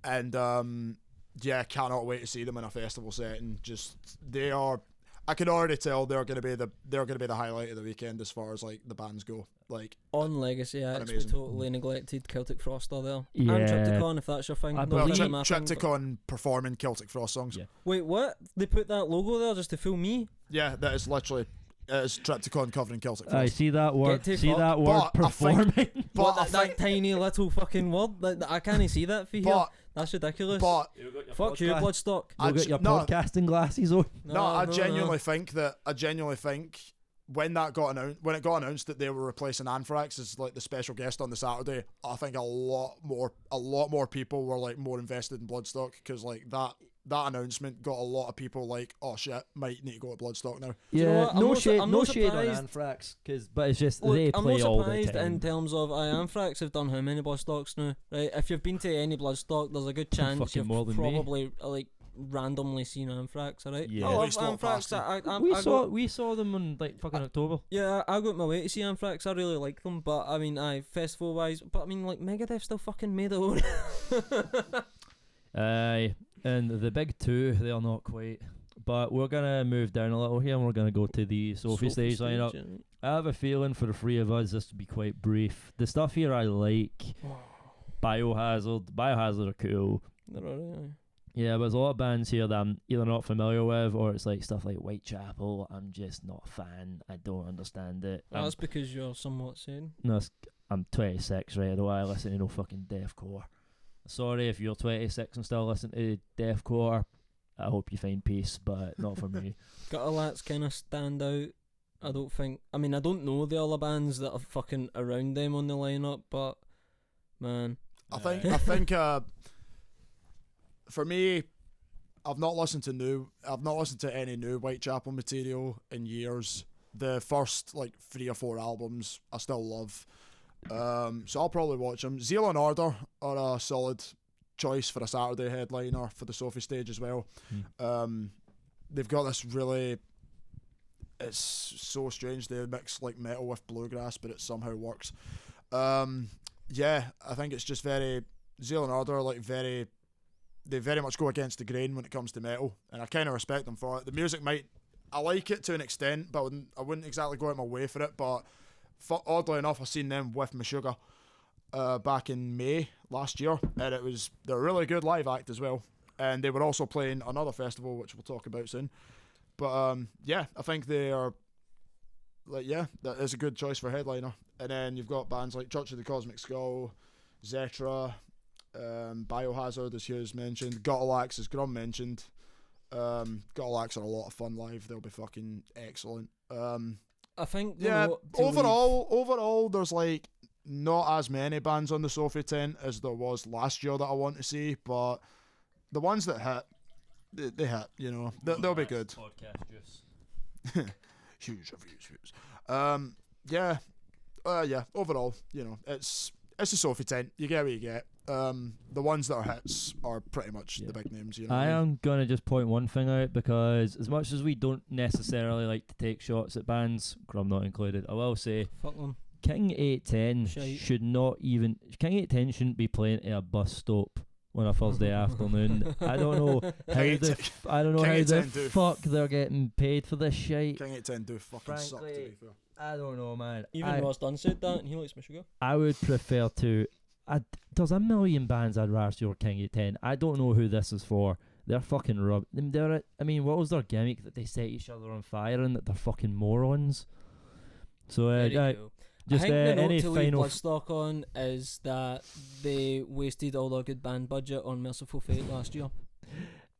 and yeah, cannot wait to see them in a festival setting. Just they are. I can already tell they're gonna be the highlight of the weekend as far as like the bands go. Like
On Legacy Acts, we
amazing.
totally neglected Celtic Frost are there.
Yeah.
And Triptychon, if that's your thing.
I
Not
believe-
really my thing, but-
Triptychon performing Celtic Frost songs.
Yeah.
Wait, what? They put that logo there just to fool me?
Yeah, that is literally it's Triptychon covering Celtic
I
Frost.
see that word.
Get to
See
fuck.
that word
But I think-
performing.
But I
that
think,
tiny little fucking word. I can't see that for here.
but
That's ridiculous.
but
Fuck you, Bloodstock.
I
You've got
ge-
your
no.
podcasting glasses on.
no, I genuinely think when it got announced that they were replacing Anthrax as like the special guest on the Saturday, I think a lot more people were like more invested in Bloodstock, because like that announcement got a lot of people like, oh shit, might need to go to Bloodstock now.
you know
Yeah,
what? I'm
no
not su-
shade,
I'm
no
not
shade on
surprised.
Anthrax, but it's just
Look,
they
I'm
play
not
all the
surprised
time.
in terms of Anthrax have done how many Bloodstocks now, right? If you've been to any Bloodstock, there's a good chance
Fucking
you've
more than me.
probably like randomly seen Anthrax, alright?
Yeah.
I
At
love
least walk
Anthrax.
past
We saw them in like fucking October.
Yeah, I got my way to see Anthrax. I really like them, but I mean, festival wise, but I mean, like Megadeth still fucking made it own.
Aye, and the big two, they are not quite. But we're gonna move down a little here, and we're gonna go to the Sophie stage lineup.
yeah.
I have a feeling for the three of us, this to be quite brief. The stuff here I like. Biohazard are cool.
They're alright.
Yeah, but there's a lot of bands here that I'm either not familiar with, or it's like stuff like Whitechapel. I'm just not a fan. I don't understand it.
That's because you're somewhat sane.
No, I'm 26, right? I don't want to listen to no fucking deathcore. Sorry if you're 26 and still listen to deathcore. I hope you find peace, but not for me.
Gutterlats kind of stand out. I don't think. I mean, I don't know the other bands that are fucking around them on the lineup, but man,
I think for me, I've not listened to any new Whitechapel material in years. The first like 3 or 4 albums I still love, so I'll probably watch them. Zeal and Order are a solid choice for a Saturday headliner for the Sophie stage as well. They've got this really, it's so strange, they mix like metal with bluegrass, but it somehow works. Yeah, I think it's just very, Zeal and Order are like they very much go against the grain when it comes to metal, and I kind of respect them for it. The music I like it to an extent, but I wouldn't exactly go out my way for it. But oddly enough, I seen them with Meshuggah back in May last year, and they're a really good live act as well. And they were also playing another festival, which we'll talk about soon. But yeah, I think they are that is a good choice for headliner. And then you've got bands like Church of the Cosmic Skull, Zetra, Biohazard, as Hughes mentioned, Gutterlax, as Grum mentioned. Gutterlax are a lot of fun live. They'll be fucking excellent.
I think
Overall, there's like not as many bands on the Sophie tent as there was last year that I want to see, but the ones that hit, they hit. You know, they'll be good.
Podcast juice.
Huge reviews. Yeah. Overall, you know, it's a Sophie tent. You get what you get. The ones that are hits are pretty much the big names. You know,
I am gonna just point one thing out, because as much as we don't necessarily like to take shots at bands, Grum not included, I will say
fuck them.
King 810
Shite.
King 810 shouldn't be playing at a bus stop on a Thursday afternoon. I don't know how the fuck they're getting paid for this shit.
King 810 do fucking suck, to be fair.
I don't know, man.
Even Ross Dunn said that, and he likes Meshuggah.
I would prefer to. There's a million bands I'd rather see over King 810. I don't know who this is for. They're fucking I mean, what was their gimmick that they set each other on fire and that they're fucking morons? So
Very
yeah,
cool.
just
I think the note
any
to leave
final.
Bloodstock on is that they wasted all their good band budget on Merciful Fate last year.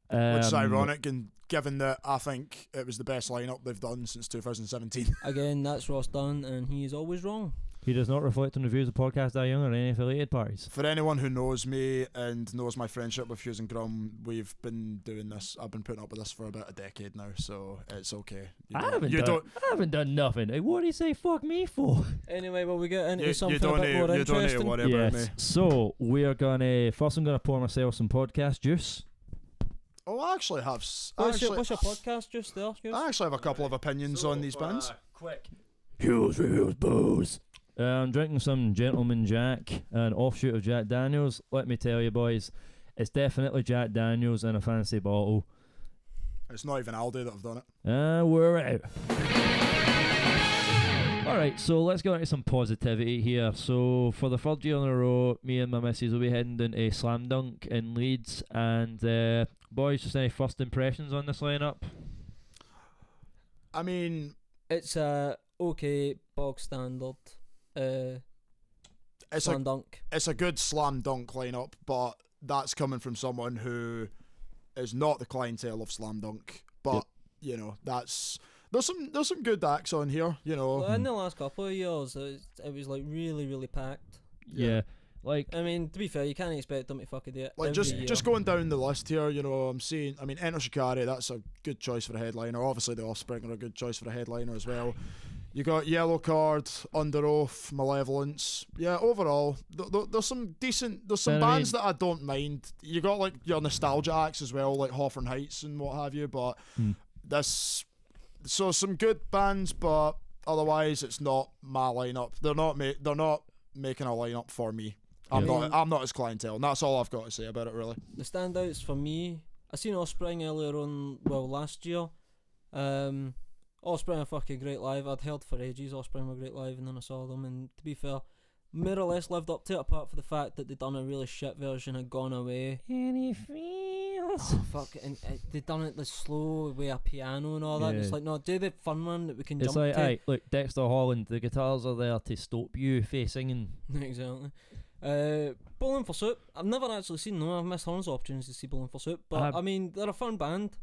Which is ironic, and given that I think it was the best lineup they've done since 2017.
Again, that's Ross Dunn, and he is always wrong.
He does not reflect on the views of Podcast That Young or any affiliated parties.
For anyone who knows me and knows my friendship with Hughes and Grum, we've been doing this. I've been putting up with this for about a decade now, so it's okay.
I haven't done nothing. Hey, what do you say fuck me for?
Anyway, well, we get into
You
something
don't
a bit more
need to
interesting.
worry about me.
Yes. So I'm gonna pour myself some podcast juice.
Oh, I actually have.
What's your podcast just there, Hughes?
I actually have a couple of opinions on these bands.
Quick. Hughes reviews booze. I'm drinking some Gentleman Jack, an offshoot of Jack Daniels. Let me tell you, boys, it's definitely Jack Daniels in a fancy bottle.
It's not even Aldi that have done it.
We're out. Alright, so let's go into some positivity here. So for the third year in a row, me and my missus will be heading down to Slam Dunk in Leeds. And boys, just any first impressions on this lineup?
I mean,
It's a okay bog standard Slam Dunk.
It's a good Slam Dunk lineup, but that's coming from someone who is not the clientele of Slam Dunk. But you know, there's some good acts on here. You know,
Well, in the last couple of years, it was like really, really packed.
Yeah. Like,
I mean, to be fair, you can't expect them to fucking do it.
like
every year.
just going down the list here. You know, Enter Shikari. That's a good choice for a headliner. Obviously, the Offspring are a good choice for a headliner as well. You got Yellow Card, Under Oath, Malevolence. Yeah, overall, there's some decent. There's some bands that I don't mind. You got like your nostalgia acts as well, like Hawthorne Heights and what have you. But so some good bands, but otherwise it's not my lineup. They're not making a lineup for me. I'm not his clientele, and that's all I've got to say about it, really.
The standouts for me, I seen Offspring earlier on, last year. Offspring are fucking great live. I'd heard for ages Offspring were great live, and then I saw them, and to be fair, more or less lived up to it, apart from the fact that they'd done a really shit version of Gone Away.
any feels?
Oh, fuck, and they'd done it the slow with a piano and all that.
Yeah.
It's like, no, do the fun one that we can
It's
jump
like,
to.
aye, look, Dexter Holland, the guitars are there to stop you from singing.
Exactly. Bowling for Soup. I've never actually seen them. I've missed tons of opportunities to see Bowling for Soup, but I mean, they're a fun band.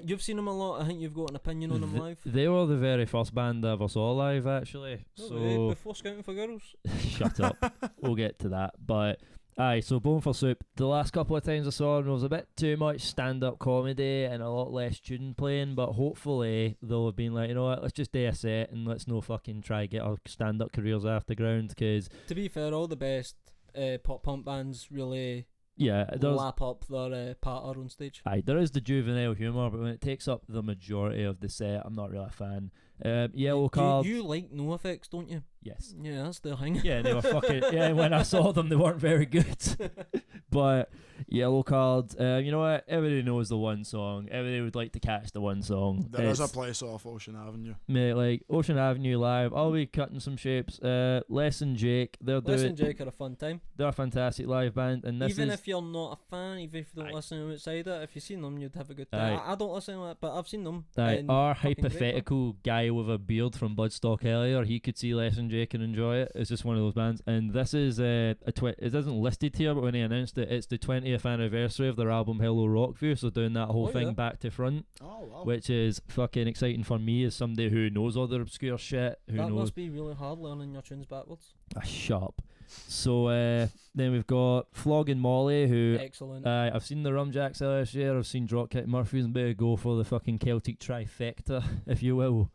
You've seen them a lot. I think you've got an opinion on them live.
They were the very first band I ever saw live, actually. So
before Scouting for Girls.
shut up. We'll get to that. But aye, so Bone for Soup. The last couple of times I saw them, there was a bit too much stand-up comedy and a lot less tune playing. But hopefully they'll have been like, you know what, let's just do a set and let's no fucking try get our stand-up careers off the ground. Because
to be fair, all the best pop punk bands really
there's
lap up their patter on stage.
Aye, there is the juvenile humour, but when it takes up the majority of the set, I'm not really a fan. Yellow Card.
You like NoFX, don't you?
Yes.
Yeah, that's their thing.
Yeah, they were fucking. Yeah, when I saw them, they weren't very good. But Yellow Card, you know what? Everybody knows the one song. Everybody would like to catch the one song.
There is a place off Ocean Avenue.
Mate, like Ocean Avenue live. I'll be cutting some shapes. Les and Jake,
Les and Jake are a fun time.
They're a fantastic live band, and
even if you're not a fan, even if you don't listen to them outside it, if you've seen them, you'd have a good time. I don't listen to it, but I've seen them.
Our hypothetical guy with a beard from Bloodstock earlier, he could see Les and Jake and enjoy it. It's just one of those bands, and this is it isn't listed here, but when he announced it, it's the 20th anniversary of their album Hello Rockview, so doing that whole thing back to front, which is fucking exciting for me as somebody who knows all their obscure shit. That
must be really hard learning your tunes backwards.
Shut up. So then we've got Flogging Molly, who
excellent.
I've seen the Rumjacks earlier this year, I've seen Dropkick Murphys, and better go for the fucking Celtic trifecta, if you will.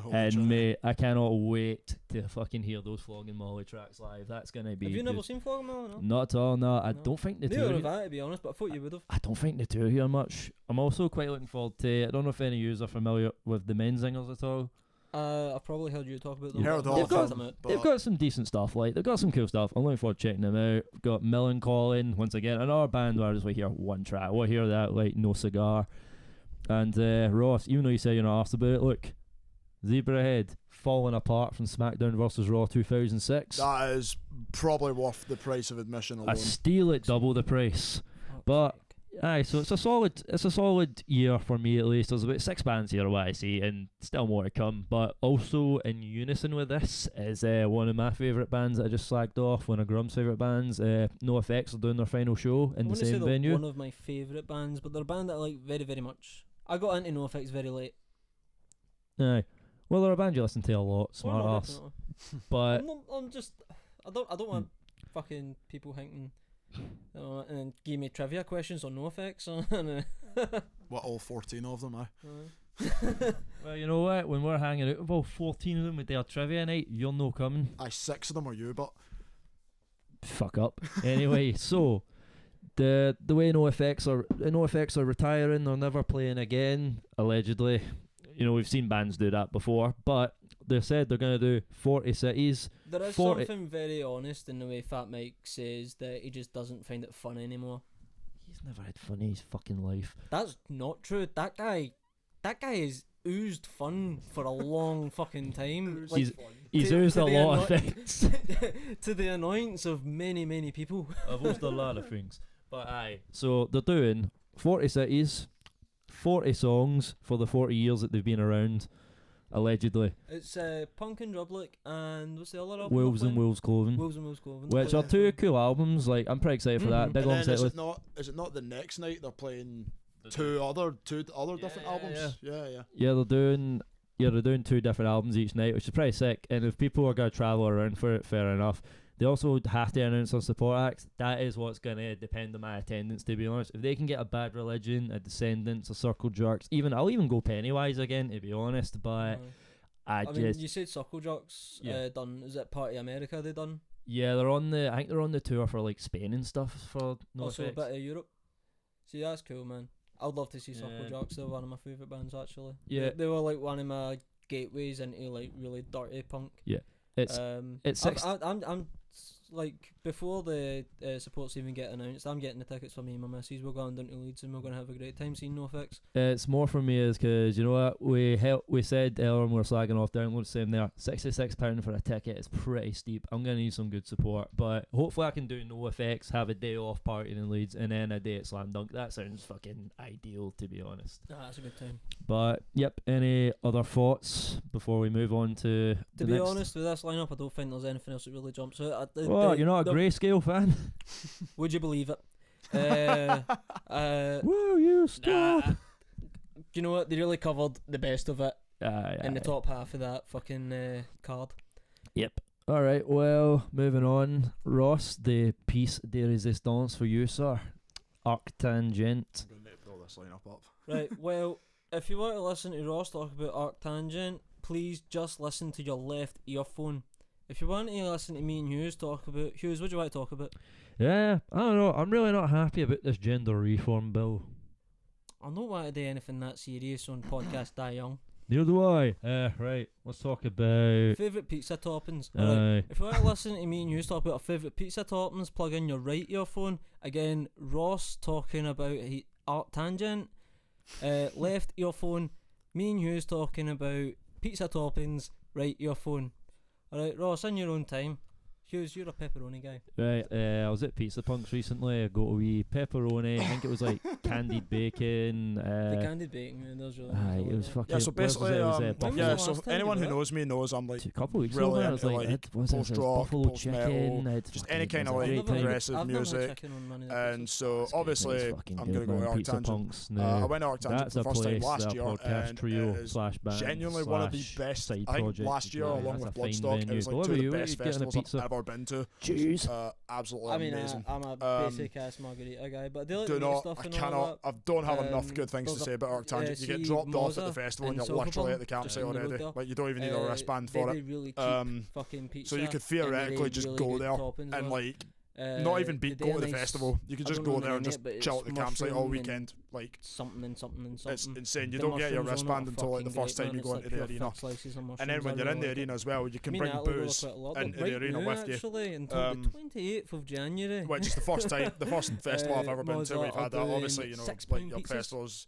And mate, I cannot wait to fucking hear those Flogging Molly tracks live. That's gonna be.
Have you never seen Flogging Molly? No?
Not at all. No, I don't think the
Neither
two.
have I, to be honest, but I thought you would have.
I don't think the two here much. I'm also quite looking forward to. I don't know if any of you are familiar with the Menzingers at all.
I've probably heard you talk about them.
They've got some decent stuff. Like they've got some cool stuff. I'm looking forward to checking them out. We've got Millencolin once again, another band where I just want to hear one track. We'll hear that like No Cigar, and Ross. Even though you say you're not asked about it, look. Zebrahead falling apart from SmackDown vs Raw 2006.
That is probably worth the price of admission alone.
A steal at double the price. But Aye, so it's a solid year for me at least. There's about 6 bands here what I see, and still more to come. But also in unison with this is one of my favourite bands that I just slagged off. One of Grum's favourite bands. NoFX are doing their final show in the same venue.
One of my favourite bands, but they're a band that I like very, very much. I got into NoFX very late.
Aye, well they're a band you listen to a lot, smart
no,
ass. But
I don't want fucking people thinking. And then give me trivia questions on NoFX.
What, all 14 of them,
Well, you know what? When we're hanging out with all 14 of them with their trivia night, you're no coming.
6 of them are you, but
Fuck up. Anyway, so the way NoFX are retiring, they're never playing again, allegedly. You know, we've seen bands do that before, but they said they're going to do 40 cities.
There is something very honest in the way Fat Mike says that he just doesn't find it fun anymore.
He's never had fun in his fucking life.
That's not true. That guy has oozed fun for a long fucking time.
He's oozed a lot of things.
To the annoyance of many, many people.
I've oozed a lot of things. But aye. So they're doing 40 cities, 40 songs for the 40 years that they've been around. Allegedly. It's
Punk and Drublick and what's the other album?
Wolves and Wolves Clothing.
Wolves and Wolves Clothing.
Which are 2 cool albums. Like, I'm pretty excited for that. Big long set list.
Is it not the next night they're playing two other different albums? Yeah,
they're doing 2 different albums each night, which is pretty sick. And if people are going to travel around for it, fair enough. They also have to announce their support acts. That is what's going to depend on my attendance, to be honest. If they can get a Bad Religion, a Descendants, a Circle Jerks, I'll even go Pennywise again, to be honest. But I mean,
you said Circle Jerks done. Is it Party America they done?
Yeah, I think they're on the tour for like Spain and stuff for NoFX.
Also a bit of Europe. See, that's cool, man. I'd love to see Circle Jerks. They're one of my favourite bands, actually. Yeah, they were like one of my gateways into like really dirty punk.
Yeah, I'm like, before the supports even get announced, I'm getting the tickets for me and my missus. We're going down to Leeds and we're going to have a great time seeing NoFX. It's more for me is because, you know what, we said earlier when we were slagging off downloads, saying there, £66 for a ticket is pretty steep. I'm going to need some good support, but hopefully I can do NoFX, have a day off partying in Leeds, and then a day at Slam Dunk. That sounds fucking ideal, to be honest.
That's a good time.
But, yep, any other thoughts before we move on to
be next? Honest, with this lineup, I don't think there's anything else that really jumps out.
You're not a Grayscale fan?
Would you believe it?
Will you stop?
You know what? They really covered the best of it in the top half of that fucking card.
Yep. Alright, well, moving on. Ross, the piece de resistance for you, sir. Arctangent.
I'm going to pull this lineup up.
Right, well, if you want to listen to Ross talk about Arctangent, please just listen to your left earphone. If you want to listen to me and Hughes talk about... Hughes, what do you want to talk about?
Yeah, I don't know. I'm really not happy about this gender reform bill.
I don't want to do anything that serious on podcast Die Young.
Neither do I. Right, let's talk about...
Favourite pizza toppings. Right. If you want to listen to me and Hughes talk about our favourite pizza toppings, plug in your right earphone. Again, Ross talking about Arctangent. Left earphone. Me and Hughes talking about pizza toppings. Right earphone. Alright, Ross, in your own time. Hughes, you're a pepperoni guy.
Right, I was at Pizza Punks recently. I got a wee pepperoni. I think it was like candied bacon.
The candied bacon, those really
it was fucking...
Yeah, so basically, so anyone who knows me knows I'm like...
A couple of weeks
really
ago, I was like
post-rock,
buffalo chicken,
just any kind of like progressive music. And so, obviously, I'm going to go to Arctangent. I went to Arctangent for the first time last year, and it is genuinely one of the best. I think last year, along with Bloodstock, it was like 2 of the best festivals I've ever been to.
Jeez.
Absolutely amazing.
I'm a basic ass margarita guy, but they like stuff and all that.
I don't have enough good things to say about Arctangent. You get dropped off at the festival and you're literally at the campsite already. Like, you don't even need a wristband for it.
Really cheap fucking pizza,
so you could theoretically just really go there and like not even go to the festival. You could just go there and just chill at the campsite all weekend. Like
something.
It's insane. You don't get your wristband until like the first time you go into the arena. And then when you're in the arena as well, you can bring booze into the arena with you.
Actually, until the 28th of January.
Which is the first festival I've ever been to. We've had that. Obviously, you know, like your festivals,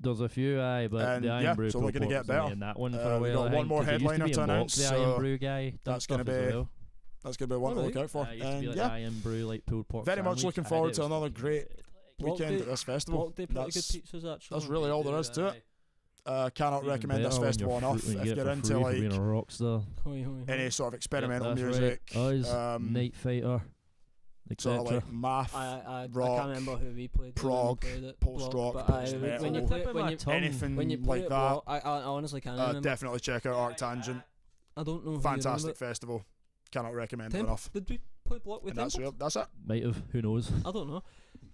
There's a few, but
And
the Iron
yeah,
Brew
so we're
going to
get better.
in that one for a
We've
while.
got
I
one
think,
more
'cause it used
headliner
be
to
in Mock,
announce,
the
so
Iron Brew guy. Done
that's gonna
stuff as
be
well.
That's going to be one to
Alright.
look out for.
Used to be
And
like
yeah,
Iron Brew, like pulled pork
very much
sandwich.
looking
I
forward
had it,
to
it was
another
fucking
great
good.
weekend at this festival.
Block Day, pretty good
That's
pizzas actually.
that's really all there is to it. Cannot
Even
recommend this
better when
festival
you're
enough.
when
If
you get
you're
for
into
free for
like
being a rock star.
any sort of experimental
That's
music,
right. Us,
um,
Night Fighter,
sort of
etc.
like math,
I
rock,
can't remember who we played.
prog,
played it,
post-rock,
but when you
post-metal,
play it,
anything
when you play
like
it,
that.
I honestly can't remember.
Definitely check out Arctangent.
I don't know.
Fantastic festival. Cannot recommend it enough.
Did we play Block with
And that's
Temple?
real. That's it.
Might have, who knows?
I don't know.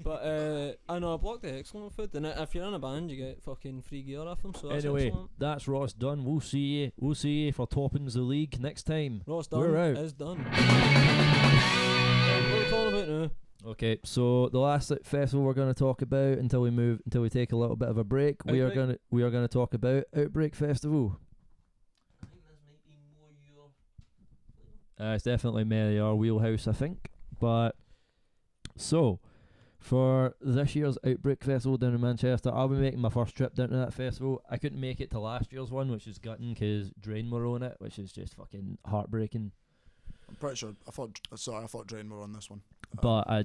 But I know I blocked the excellent food, and if you're in a band, you get fucking free gear off them. So that's
Anyway,
excellent.
that's Ross done. We'll see you for toppings the league next time.
Ross done.
We're out.
Is done. What are we talking about now?
Okay, so the last festival we're going to talk about until we take a little bit of a break, we are going to talk about Outbreak Festival.
I think this might be more your.
It's definitely Mary our wheelhouse, I think. But so for this year's Outbreak Festival down in Manchester, I'll be making my first trip down to that festival. I couldn't make it to last year's one, which is gutting because Drain were on it, which is just fucking heartbreaking.
I'm pretty sure. I thought Drain were on this one.
But I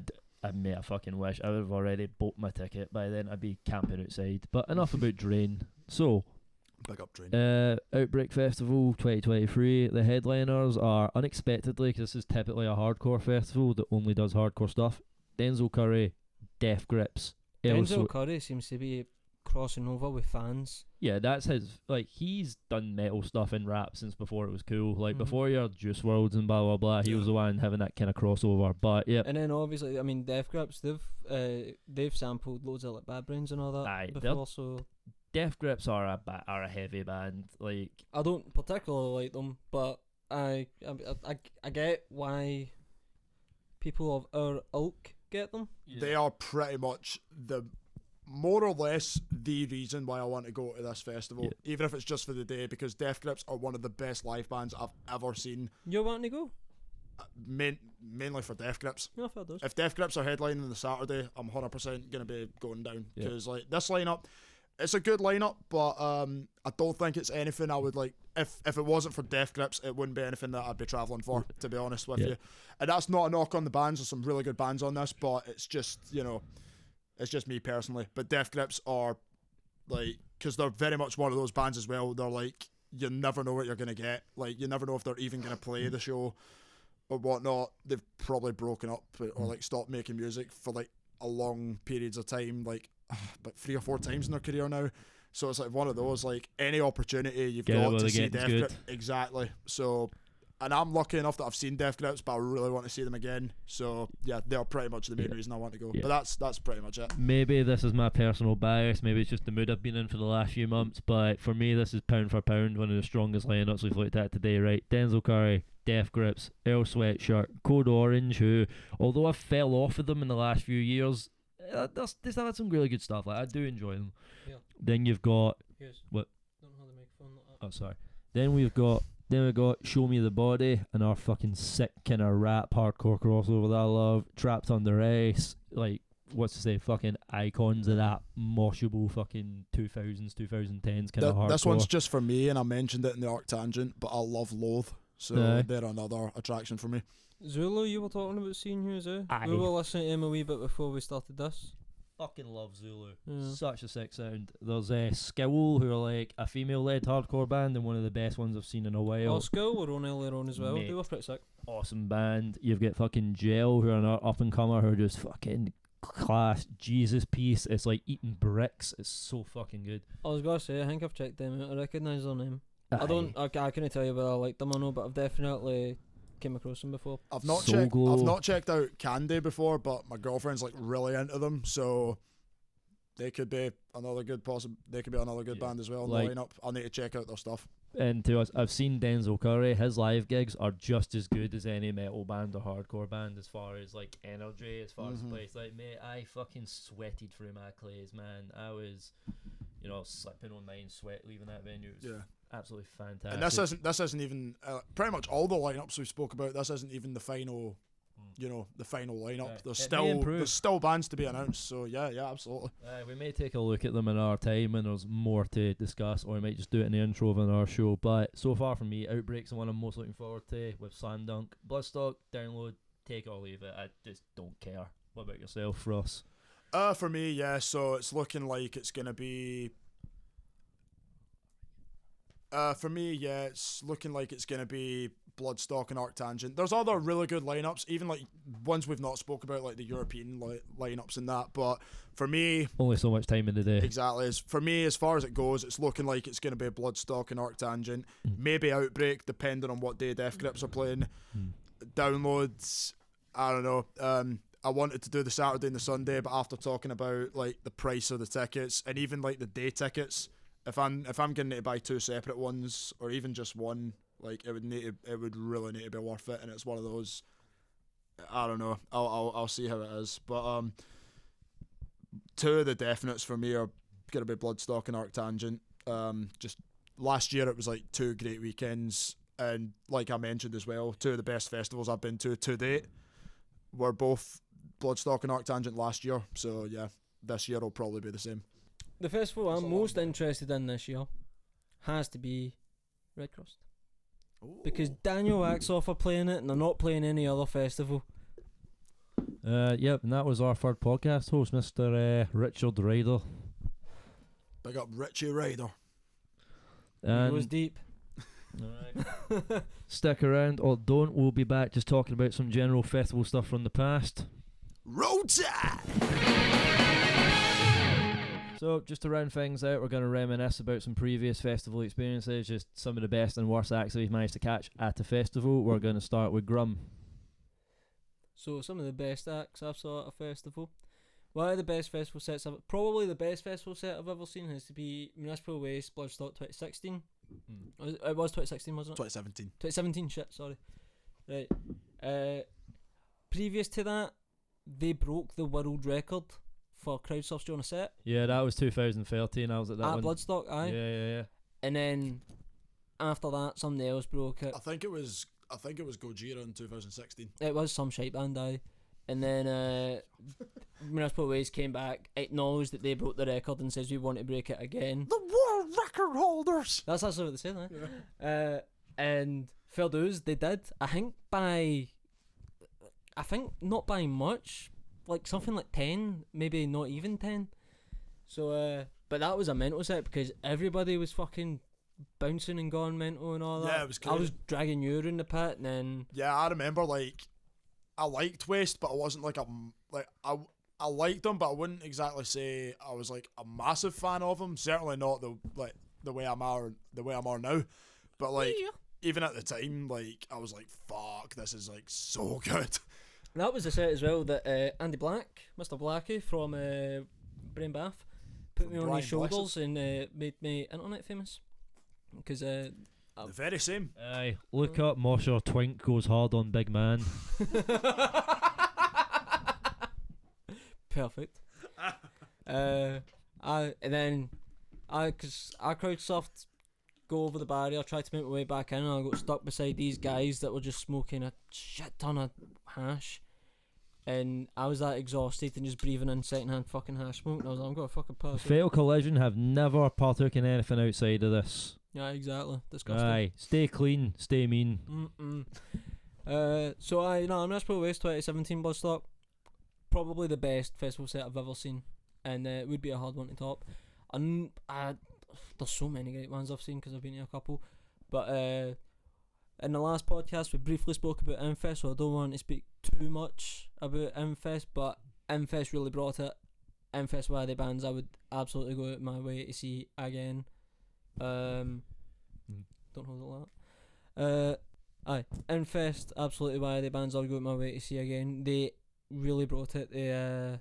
mate, I fucking wish I would have already bought my ticket by then. I'd be camping outside. But enough about Drain. So,
Big up Drain.
Outbreak Festival 2023. The headliners are unexpectedly, because this is typically a hardcore festival that only does hardcore stuff. Denzel Curry, Death Grips.
Denzel Curry seems to be crossing over with fans.
Yeah, that's his. Like, he's done metal stuff in rap since before it was cool. Like,
Mhm.
before your Juice WRLDs and blah blah blah, he was the one having that kind of crossover. But yeah,
And then obviously, I mean, Death Grips, they've sampled loads of like Bad Brains and all that
Aye,
before. So
Death Grips are a heavy band. Like,
I don't particularly like them, but I get why people of our ilk get them.
They are pretty much more or less the reason why I want to go to this festival, even if it's just for the day, because Death Grips are one of the best live bands I've ever seen.
You're wanting to go?
Mainly for Death Grips.
No, fair dues.
If Death Grips are headlining the Saturday, I'm 100% going to be going down,
Yeah.
because like this lineup, it's a good lineup, but I don't think it's anything I would like. If it wasn't for Death Grips, it wouldn't be anything that I'd be travelling for, to be honest with you. And that's not a knock on the bands. There's some really good bands on this, but it's just, it's just me personally. But Death Grips are like, because they're very much one of those bands as well. They're like, you never know what you're gonna get. Like, you never know if they're even gonna play the show or whatnot. They've probably broken up or like stopped making music for like a long periods of time, like about 3 or 4 times in their career now. So it's like one of those, like, any opportunity you've got to see Death Grips. Exactly. So, and I'm lucky enough that I've seen Death Grips, but I really want to see them again. So yeah, they're pretty much the main reason I want to go. But that's pretty much it.
Maybe this is my personal bias. Maybe it's just the mood I've been in for the last few months. But for me, this is pound for pound one of the strongest lineups we've looked at today. Right, Denzel Curry, Death Grips, Earl Sweatshirt, Code Orange, who, although I fell off of them in the last few years, they've had some really good stuff. Like, I do enjoy them.
Yeah.
Then you've got
What? Don't hold the microphone like that.
Oh, sorry. Then we've got Show Me the Body, and our fucking sick kind of rap hardcore crossover that I love. Trapped Under Ice, like, what's to say, fucking icons of that moshable fucking 2000s, 2010s kind of hardcore.
This one's just for me, and I mentioned it in the Arc Tangent, but I love Loathe, so they're another attraction for me.
Zulu, you were talking about seeing you, eh?
Aye.
We were listening to him a wee bit before we started this.
Fucking love Zulu.
Yeah.
Such a sick sound. There's Skill, who are like a female-led hardcore band and one of the best ones I've seen in a while.
Oh, Skull were on earlier on as well.
Mate.
They were pretty sick.
Awesome band. You've got fucking Gel, who are an up-and-comer who are just fucking class. Jesus piece. It's like eating bricks. It's so fucking good.
I was gonna say, I think I've checked them out. I recognise their name. I couldn't tell you whether I like them or not, but I've definitely came across them before.
I've not checked out Candy before, but my girlfriend's like really into them, so they could be another good band as well in the lineup. I'll need to check out their stuff.
And to us, I've seen Denzel Curry. His live gigs are just as good as any metal band or hardcore band as far as like energy, as far as the place. Like, mate, I fucking sweated through my clays, man. I was, slipping on mine, sweat leaving that venue. It was absolutely fantastic.
And this isn't even pretty much all the lineups we spoke about. This isn't even the final. The final lineup. There's still bands to be announced. So yeah, absolutely.
We may take a look at them in our time, and there's more to discuss, or we might just do it in the intro of our show. But so far for me, Outbreak's the one I'm most looking forward to, with Slam Dunk, Bloodstock, Download, take it or leave it. I just don't care. What about yourself, Ross?
For me, yeah. So it's looking like it's gonna be. For me, yeah, it's looking like it's gonna be Bloodstock and Arc Tangent. There's other really good lineups, even like ones we've not spoke about, like the European lineups and that. But for me,
only so much time in the day.
Exactly. For me, as far as it goes, it's looking like it's going to be Bloodstock and Arc Tangent. Maybe Outbreak, depending on what day Death Grips are playing. Downloads, I don't know. I wanted to do the Saturday and the Sunday, but after talking about like the price of the tickets and even like the day tickets, if I'm getting to buy 2 separate ones or even just one, like it would really need to be worth it. And it's one of those, I don't know. I'll see how it is. But 2 of the definites for me are gonna be Bloodstock and Arctangent. Just last year it was like 2 great weekends, and like I mentioned as well, 2 of the best festivals I've been to date were both Bloodstock and Arctangent last year. So yeah, this year will probably be the same.
The festival I'm most interested in this year has to be Red Crust.
Ooh.
Because Daniel Axoff are playing it and they're not playing any other festival.
Yep, and that was our third podcast host, Mr. Richard Ryder.
Big up Richie Ryder.
It goes
And
deep.
stick around or don't, we'll be back just talking about some general festival stuff from the past.
Road time!
So, just to round things out, we're going to reminisce about some previous festival experiences, just some of the best and worst acts that we've managed to catch at a festival. We're going to start with Grum.
So some of the best acts I've saw at a festival. One of the best festival sets probably the best festival set I've ever seen has to be Municipal Waste Bloodstock 2016. It was 2016, wasn't it?
2017.
2017, shit, sorry. Right. Previous to that, they broke the world record for crowd surfs during a set.
Yeah, that was 2013. I was at that
At
one.
Bloodstock, aye.
Yeah.
And then after that, somebody else broke it.
I think it was Gojira in 2016.
It was some shite band, aye. And then Municipal Waste came back, acknowledged that they broke the record and says we want to break it again.
The world record holders!
That's actually what they said, aye.
Yeah.
And fair dues, they did. I think not by much, like something like 10, maybe not even 10. So, but that was a mental set because everybody was fucking bouncing and going mental and all that.
Yeah, it was
I was
great.
dragging you around the pit and then...
Yeah, I remember, like, I liked Waste, but I wasn't like I liked them, but I wouldn't exactly say I was like a massive fan of them. Certainly not the way I'm are now. But like even at the time, like I was like, fuck, this is like so good.
That was the set as well that Andy Black, Mr. Blackie from Brain Bath, put me on
Brian
his shoulders and made me internet famous. Because
The very same.
Aye, look up Mosher Twink goes hard on Big Man.
Perfect. Because I crowd surfed, go over the barrier, tried to make my way back in, and I got stuck beside these guys that were just smoking a shit ton of hash. And I was that exhausted and just breathing in secondhand fucking hash smoke. And I was like, I'm gonna fucking pass out.
Fatal Collision have never partook in anything outside of this.
Yeah, exactly. Disgusting.
Aye, stay clean, stay mean.
Municipal Waste 2017 Bloodstock, probably the best festival set I've ever seen, and it would be a hard one to top. And there's so many great ones I've seen because I've been to a couple, but in the last podcast we briefly spoke about Infest, so I don't want to speak too much about Infest, but Infest really brought it. Infest were the bands I would absolutely go out my way to see again. Don't hold it like that. Aye, Infest absolutely why the bands I'll go out my way to see again. They really brought it. They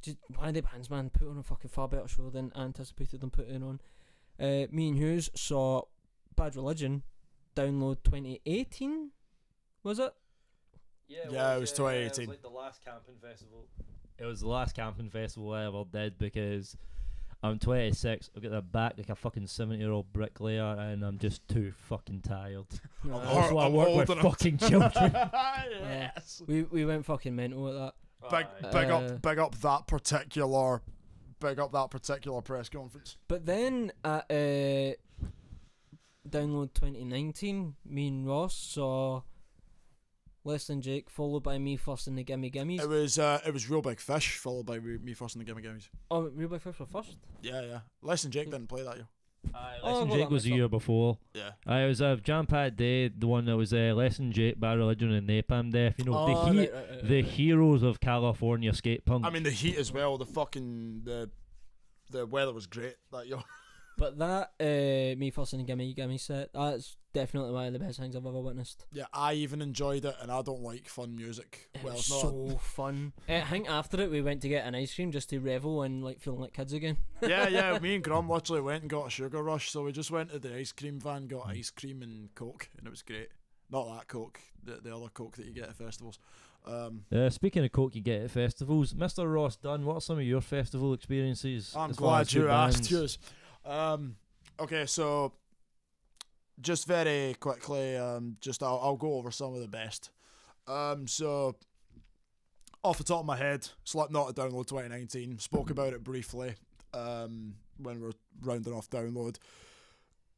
just one of the bands, man, put on a fucking far better show than I anticipated them putting on. Me and Hughes saw Bad Religion Download 2018, was it?
Yeah, it was 2018.
It was like the last camping festival. It was the last camping festival I ever did because I'm 26. I've got the back like a fucking 70-year-old bricklayer, and I'm just too fucking tired. Also, I work with fucking children.
Yes.
We went fucking mental at that.
Big up that particular press conference.
But then at Download 2019, me and Ross saw Less Than Jake, followed by Me First and the Gimme Gimmies.
It was Real Big Fish, followed by Me First and the Gimme Gimmies.
Oh, Real Big Fish were first?
Yeah. Less Than Jake didn't play that year.
Lesson Jake was the year before.
Yeah.
It was a jam-packed day, the one that was Lesson Jake, Bad Religion and Napalm Death. You know, the heroes of California skate punk.
I mean, the heat as well, the weather was great that year.
But that Me First and Gimme Gimme set, that's definitely one of the best things I've ever witnessed.
Yeah, I even enjoyed it, and I don't like fun music.
It
Well,
was
it's not.
so fun. I think after it we went to get an ice cream just to revel and like feeling like kids again.
Yeah. Me and Grum literally went and got a sugar rush, so we just went to the ice cream van, got ice cream and Coke, and it was great. Not that Coke, the other Coke that you get at festivals.
Speaking of Coke you get at festivals, Mr. Ross Dunn, what are some of your festival experiences?
I'm
as far
glad
as
you
good
asked.
bands?
Yours. Okay, so just very quickly, I'll go over some of the best. So off the top of my head, Slipknot at Download 2019. Spoke about it briefly when we were rounding off Download.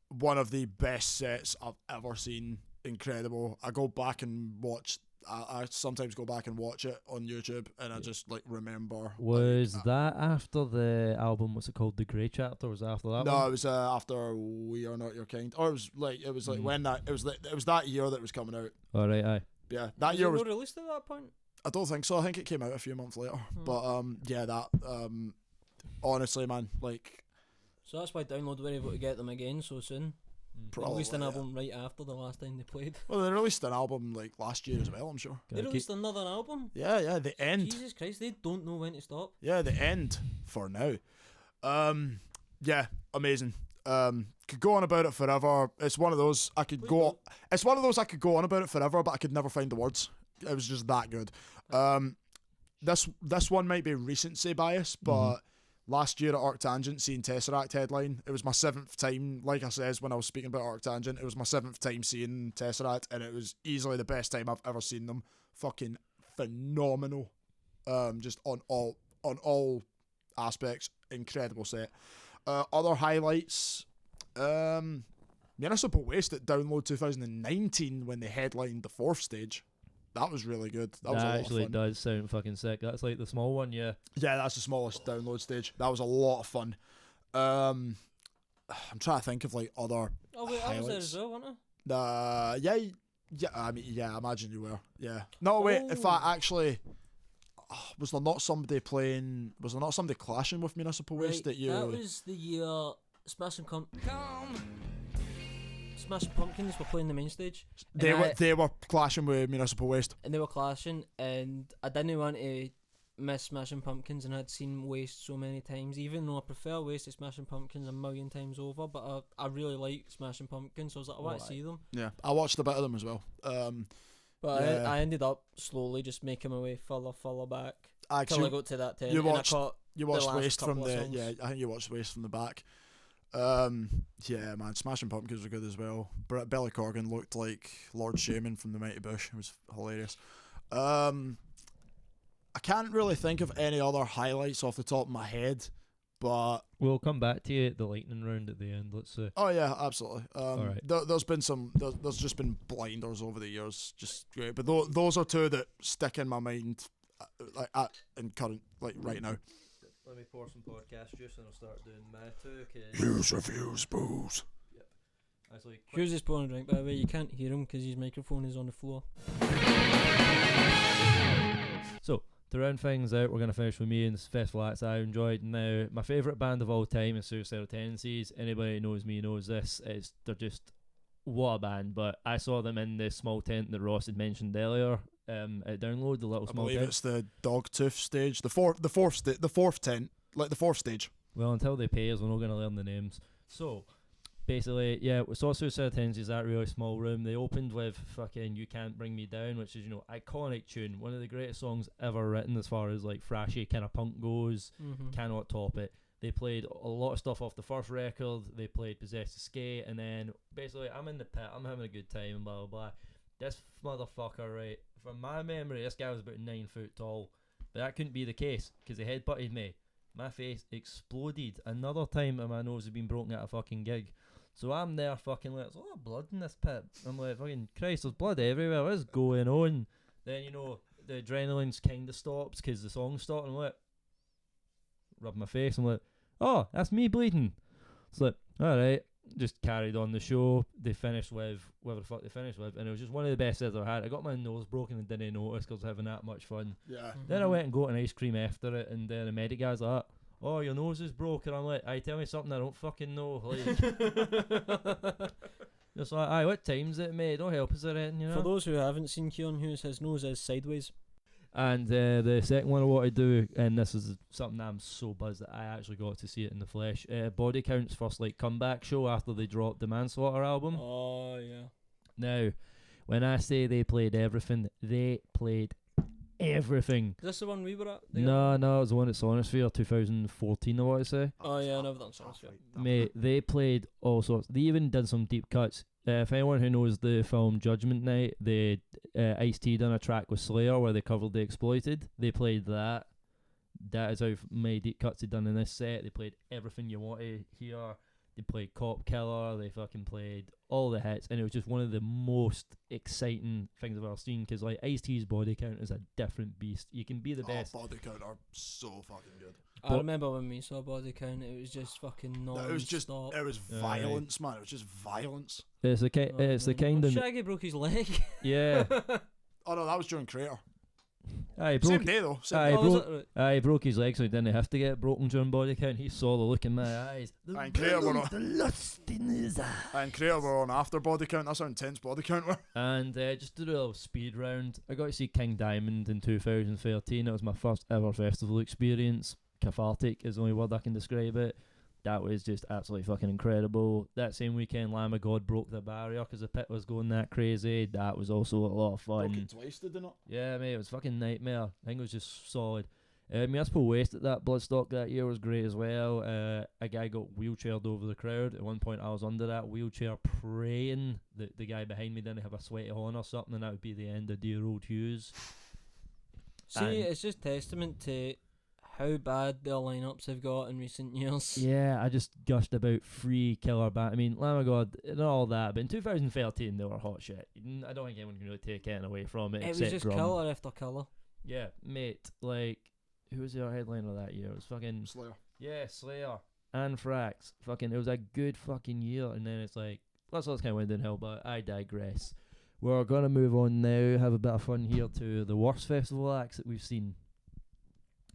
One of the best sets I've ever seen. Incredible. I go back and watch. I sometimes go back and watch it on YouTube, and I just like remember.
Was that after the album? What's it called? The Grey Chapter? Was it after that?
No,
one?
it was after We Are Not Your Kind, or it was like when that it was that year that it was coming out.
All right, aye.
Yeah, that
Was
year
it
was.
not released at that point?
I don't think so. I think it came out a few months later. But yeah, that honestly, man, like
So that's why Download were able to get them again so soon. They released an
probably,
album right after the last time they played.
Well, they released an album like last year as well, I'm sure.
They released another album?
Yeah, the end.
Jesus Christ, they don't know when to stop.
Yeah, the end for now. Yeah, amazing. Could go on about it forever. It's one of those I could go. It's one of those I could go on about it forever, but I could never find the words. It was just that good. This one might be recency bias, but last year at Arctangent, seeing Tesseract headline, it was my 7th time. Like I says when I was speaking about Arctangent, it was my 7th time seeing Tesseract, and it was easily the best time I've ever seen them. Fucking phenomenal. Just on all aspects, incredible set. Other highlights, Municipal Waste at Download 2019 when they headlined the 4th stage. That was really good. That was a lot
actually
of fun.
does sound fucking sick. That's like the small one, yeah.
Yeah, that's the smallest Download stage. That was a lot of fun. I'm trying to think of like other
Oh wait, I was there
highlights.
as well, wasn't I?
Yeah. I mean, yeah. I imagine you were. Yeah. No, wait. In fact, actually, was there not somebody playing? Was there not somebody clashing with Municipal Waste that you?
That was the year Smashing Pumpkins were playing the main stage.
They were clashing with Municipal Waste.
And they were clashing, and I didn't want to miss Smashing Pumpkins, and I'd seen Waste so many times, even though I prefer Waste to Smashing Pumpkins a million times over, but I really like Smashing Pumpkins, so I was like, I want to see them.
Yeah, I watched a bit of them as well.
But
yeah.
I ended up slowly just making my way further back till I
Actually,
got to that 10.
you
and I
watched
caught
you
the
watched
last
Waste from
couple of
the
songs.
yeah. I think you watched Waste from the back. Yeah, man, Smashing Pumpkins were good as well. Billy Corgan looked like Lord Shaman from the Mighty Bush. It was hilarious. I can't really think of any other highlights off the top of my head, but
We'll come back to you at the lightning round at the end. Let's see.
oh yeah, absolutely.
Alright.
There's been there's just been blinders over the years, just great. But those are two that stick in my mind, in current right now.
Let me pour some podcast juice and I'll start doing my two.
News reviews, booze.
Actually,
Hughes is pouring a drink, by the way. You can't hear him because his microphone is on the floor.
so to round things out, we're going to finish with me and festival acts I enjoyed. Now, my favourite band of all time is Suicidal Tendencies. Anybody who knows me knows this. They're just what a band. But I saw them in the small tent that Ross had mentioned earlier. At Download, the little
I
small
believe
tent.
it's the Dogtooth stage, the fourth tent, like the 4th stage.
Well, until they pay us, we're not going to learn the names. So, basically, yeah, we saw Suicidal Tendencies, that really small room. They opened with fucking You Can't Bring Me Down, which is, iconic tune. One of the greatest songs ever written as far as, like, thrashy kind of punk goes. Cannot top it. They played a lot of stuff off the first record. They played Possessed to Skate, and then, basically, I'm in the pit, I'm having a good time, and blah, blah, blah. This motherfucker, right, from my memory, this guy was about 9 foot tall. But that couldn't be the case, because he headbutted me. My face exploded. Another time and my nose had been broken at a fucking gig. So I'm there fucking like, there's a lot of blood in this pit. I'm like, fucking Christ, there's blood everywhere. What is going on? Then, the adrenaline's kind of stops because the song's starting. I'm like, rub my face. I'm like, oh, that's me bleeding. It's like, alright. Just carried on the show. They finished with whatever the fuck they finished with, and it was just one of the best sets I've had. I got my nose broken and didn't notice because I was having that much fun.
Yeah.
Then I went and got an ice cream after it, and then the medic guy's like, oh, your nose is broken. I'm like, tell me something I don't fucking know. Like, just like, what time's it, mate? Don't help us or anything, you know.
For those who haven't seen Keon Hughes, his nose is sideways.
And the second one I want to do, and this is something I'm so buzzed that I actually got to see it in the flesh. Body Count's first like comeback show after they dropped the Manslaughter album.
Oh yeah.
Now, when I say they played everything, they played everything.
Is this the one we were at?
No, it was the one at Sonosphere 2014, I want to say.
Oh yeah, I never done Sonosphere.
Mate, they played all sorts. They even did some deep cuts. If anyone who knows the film Judgment Night, the Ice-T done a track with Slayer where they covered The Exploited. They played that. That is how many deep cuts they done in this set. They played everything you want to hear. They played Cop Killer. They fucking played all the hits, and it was just one of the most exciting things I've ever seen. Because like Ice-T's Body Count is a different beast. You can be the best.
Body Count are so fucking good.
I remember when we saw Body Count, it was just fucking non-stop.
It was violence, man. It was just violence.
It's the kind. It's the kind of.
Shaggy broke his leg.
Yeah.
Oh no, that was during Crater.
Aye,
Same day though.
He broke his leg, so he didn't have to get broken during Body Count. He saw the look in my eyes.
And Crater were on.
The lust in his eye.
And Crater were on after Body Count. That's how intense Body Count were.
And just to do a little speed round, I got to see King Diamond in 2013. It was my first ever festival experience. Cathartic is the only word I can describe it. That was just absolutely fucking incredible. That same weekend, Lamb of God broke the barrier because the pit was going that crazy. That was also a lot of fun.
Broke it twice, didn't it?
Yeah, mate, it was fucking nightmare. I think it was just solid. Municipal Waste at that Bloodstock that year was great as well. A guy got wheelchaired over the crowd. At one point I was under that wheelchair praying that the guy behind me didn't have a sweaty horn or something, and that would be the end of dear old Hughes.
See, it's just testament to how bad their lineups have got in recent years.
Yeah, I just gushed about 3 killer band. I mean, Lamb of God and all that, but in 2013 they were hot shit. I don't think anyone can really take anything away from it.
It was
except
just
Drum.
killer after killer.
Yeah, mate. Like, who was our headliner that year? It was fucking
Slayer.
Yeah, Slayer. Anthrax. Fucking, it was a good fucking year, and then it's like, that's kind of went downhill, but I digress. We're going to move on now, have a bit of fun here to the worst festival acts that we've seen.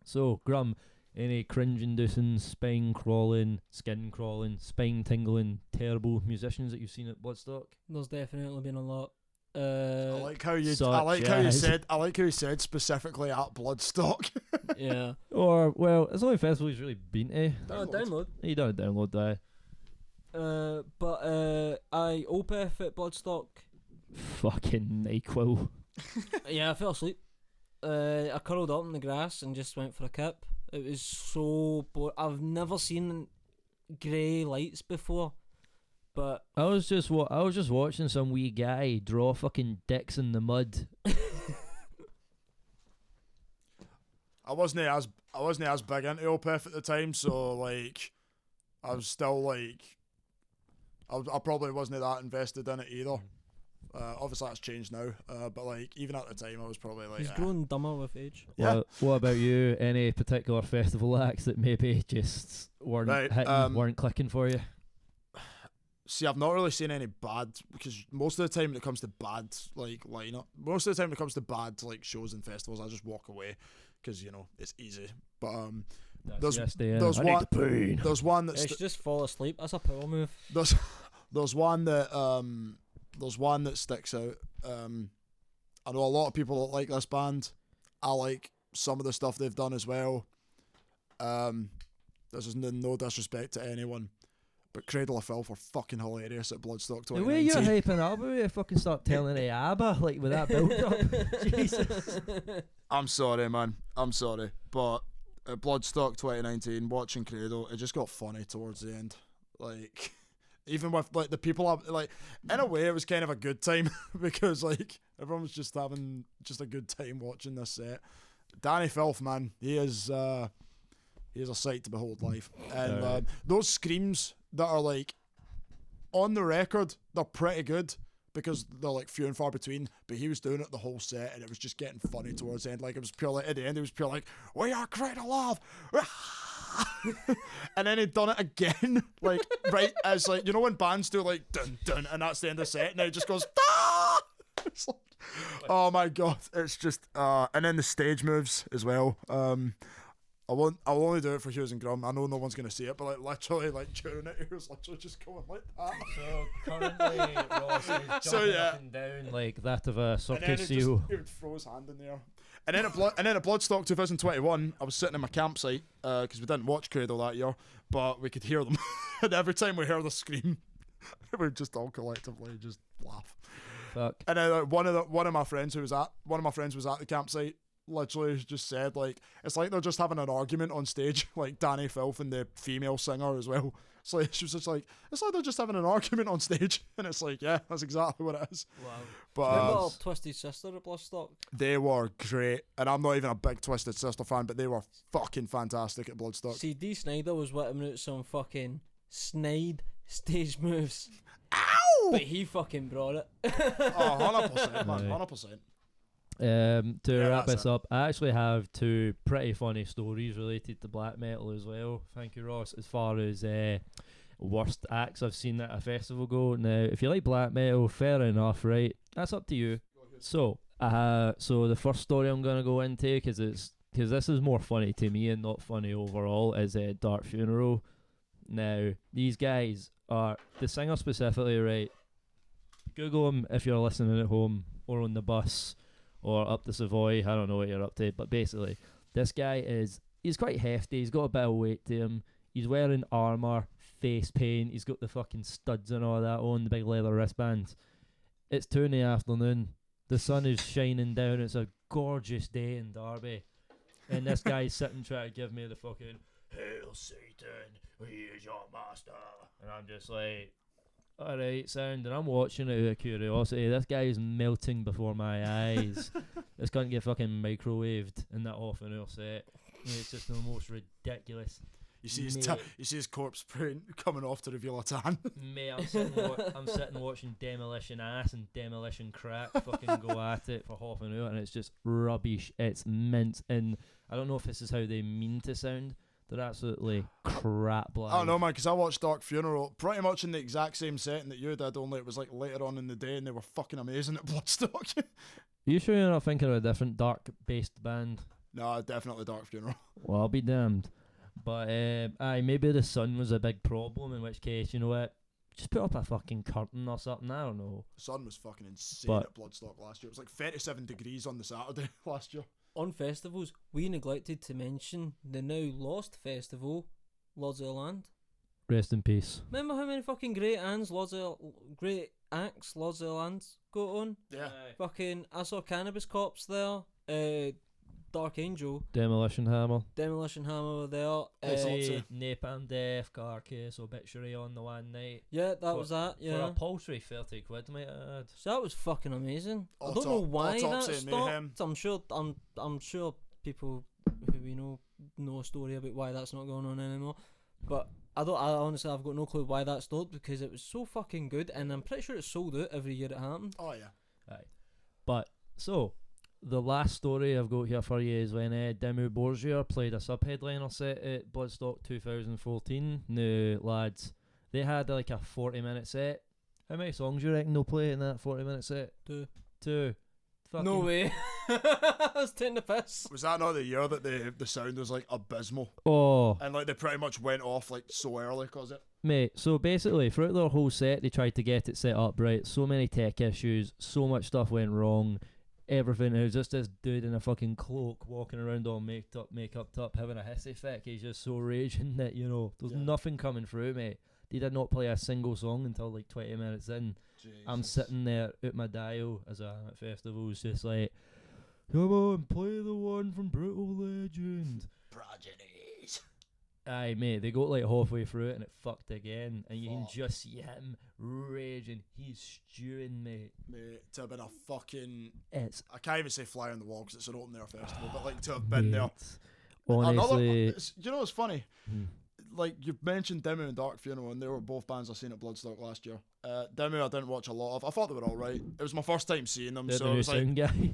So, Grum, any cringe-inducing, spine-crawling, skin-crawling, spine-tingling, terrible musicians that you've seen at Bloodstock?
There's definitely been a lot.
I like how you said specifically at Bloodstock.
Yeah.
Or, well, it's the only festival he's really been to.
Download.
He done download that.
But I Opeth at Bloodstock.
Fucking NyQuil.
Yeah, I fell asleep. I curled up in the grass and just went for a kip. It was so boring. I've never seen grey lights before, but
I was just watching some wee guy draw fucking dicks in the mud.
I wasn't as big into Opeth at the time, so like I was still like I probably wasn't that invested in it either. Obviously that's changed now, but like even at the time I was probably like
he's grown dumber with age.
Yeah.
Well, what about you? Any particular festival acts that maybe just weren't weren't clicking for you?
See, I've not really seen any bad, because most of the time when it comes to bad like lineup, most of the time when it comes to bad like shows and festivals, I just walk away because you know it's easy. But there's one that's
just fall asleep. That's a power move.
There's one that sticks out. I know a lot of people don't like this band. I like some of the stuff they've done as well. This is no disrespect to anyone, but Cradle of Filth were fucking hilarious at Bloodstock 2019.
The way you're hyping up, you fucking start telling the ABBA like with that build up. Jesus.
I'm sorry, man. I'm sorry, but at Bloodstock 2019, watching Cradle, it just got funny towards the end. Like, even with like the people, like in a way, it was kind of a good time because like everyone was just having just a good time watching this set. Danny Filth, man, he is a sight to behold live, and those screams that are like on the record, they're pretty good because they're like few and far between, but he was doing it the whole set and it was just getting funny towards the end. Like it was pure like at the end, it was pure like, we are Cradle of and then he'd done it again, like right as like, you know when bands do like dun dun and that's the end of the set, and then it just goes it's like, oh my god, it's just and then the stage moves as well. I'll only do it for Hughes and Grum. I know no one's gonna see it, but like literally, like during it, he was literally just going like that.
So currently, Ross is jumping up and down like that of a circus seal.
He would throw his hand in there. And then at Bloodstock 2021, I was sitting in my campsite because we didn't watch Cradle that year, but we could hear them. And every time we heard the scream, we would just all collectively just laugh.
Fuck.
And then one of my friends was at the campsite. Literally just said like it's like they're just having an argument on stage, like Danny Filth and the female singer as well. So like, she was just like, it's like they're just having an argument on stage, and it's like, yeah, that's exactly what it is.
Wow.
But
Remember Twisted Sister at Bloodstock?
they were great, and I'm not even a big Twisted Sister fan, but they were fucking fantastic at Bloodstock.
See, D. Snyder was whipping out some fucking snide stage moves.
Ow!
But he fucking brought it.
Oh, 100%, man,
Right.
100%.
To
Yeah,
wrap
that's
this up, I actually have two pretty funny stories related to black metal as well. Thank you, Ross. As far as worst acts I've seen at a festival go. Now, if you like black metal, fair enough, right? That's up to you. So the first story I'm gonna go into, because this is more funny to me and not funny overall, is Dark Funeral. Now, these guys are the singer specifically, right? Google him if you're listening at home or on the bus or up the Savoy. I don't know what you're up to, but basically, this guy he's quite hefty. He's got a bit of weight to him. He's wearing armour, face paint. He's got the fucking studs and all that on, the big leather wristbands. It's 2 in the afternoon. The sun is shining down. It's a gorgeous day in Derby. And this guy's sitting trying to give me the fucking, "Hail Satan, he is your master." And I'm just like, alright, sound. And I'm watching it out of curiosity. This guy is melting before my eyes. This can't get fucking microwaved in that half an hour set. It's just the most ridiculous.
You see his corpse print coming off to reveal a tan.
Mate, I'm sitting watching Demolition Ass and Demolition Crack fucking go at it for half an hour, and it's just rubbish. It's mint, and I don't know if this is how they mean to sound. They're absolutely crap live.
I don't know, man, because I watched Dark Funeral pretty much in the exact same setting that you did, only it was like later on in the day, and they were fucking amazing at Bloodstock.
Are you sure you're not thinking of a different dark-based band?
No, definitely Dark Funeral.
Well, I'll be damned. But maybe the sun was a big problem, in which case, you know what, just put up a fucking curtain or something. I don't know.
The sun was fucking insane at Bloodstock last year. It was like 37 degrees on the Saturday last year.
On festivals, we neglected to mention the now lost festival, Lords of the Land.
Rest in peace.
Remember how many fucking great acts Lords of the Land got on?
Yeah.
Fucking, I saw Cannabis Corpse there. Dark Angel,
Demolition Hammer.
were there.
Napalm Death, Carcass, Obituary on the one night.
Yeah, that was that. Yeah.
For a paltry £30, might I add.
So that was fucking amazing. I don't know why that
Autopsy Mayhem.
stopped. I'm sure people who we know a story about why that's not going on anymore. But I've got no clue why that stopped, because it was so fucking good, and I'm pretty sure it's sold out every year it happened.
Oh, yeah.
Aye. But, so, the last story I've got here for you is when DIMMU BORGIR played a sub-headliner set at Bloodstock 2014. Now, lads, they had like a 40-minute set. How many songs do you reckon they'll play in that 40-minute set? Two. Fucking
No way. I was taking the piss.
Was that not the year that the sound was like abysmal?
Oh.
And like they pretty much went off like so early because it.
Mate, so basically throughout their whole set they tried to get it set up right. So many tech issues, so much stuff went wrong. Everything. It was just this dude in a fucking cloak walking around all makeup up, having a hissy fit. He's just so raging that, you know, there's nothing coming through, mate. They did not play a single song until like 20 minutes in. Jesus. I'm sitting there at my dial as I'm at festivals, just like, come on, play the one from Brutal Legend.
Progenies.
Aye, mate, they got like halfway through it and it fucked again, and you can just see him raging. He's stewing, mate.
Mate, to have been a fucking...
I
can't even say fly on the wall because it's an open air festival, but like to have been there.
Honestly...
you know what's funny? Like, you've mentioned DIMMU and Dark Funeral, and they were both bands I've seen at Bloodstock last year. DIMMU I didn't watch a lot of. I thought they were alright. It was my first time seeing them,
They're
so
the
it was like...
guy.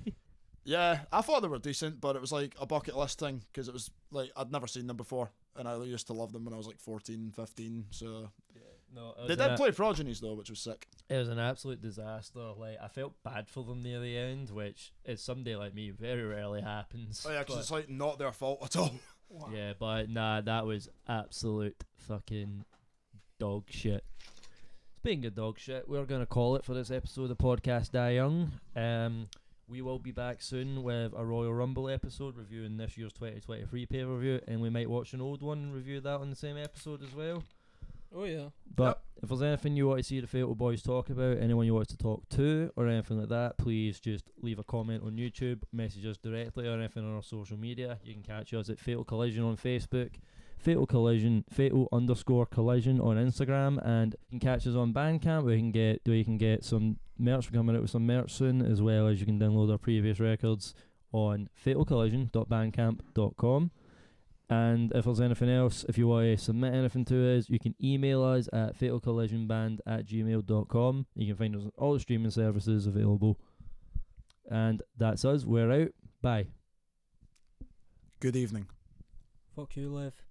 Yeah, I thought they were decent, but it was like a bucket list thing, because it was like, I'd never seen them before, and I used to love them when I was like 14, 15, so... Yeah.
No,
they did play Progenies though, which was sick.
It was an absolute disaster. Like, I felt bad for them near the end, which is somebody like me very rarely happens.
Oh yeah, because it's like not their fault at all.
Yeah, but nah, that was absolute fucking dog shit. Speaking of dog shit, we're going to call it for this episode of Podcast Die Young. We will be back soon with a Royal Rumble episode reviewing this year's 2023 pay-per-view, and we might watch an old one and review that on the same episode as well.
Oh yeah.
But if there's anything you want to see the Fatal Boys talk about, anyone you want us to talk to, or anything like that, please just leave a comment on YouTube, message us directly, or anything on our social media. You can catch us at Fatal Collision on Facebook, Fatal Collision, Fatal_Collision on Instagram, and you can catch us on Bandcamp, where you can get some merch. We're coming out with some merch soon, as well as you can download our previous records on fatalcollision.bandcamp.com. And if there's anything else, if you want to submit anything to us, you can email us at fatalcollisionband@gmail.com. You can find us on all the streaming services available. And that's us. We're out. Bye.
Good evening.
Fuck you, Lev.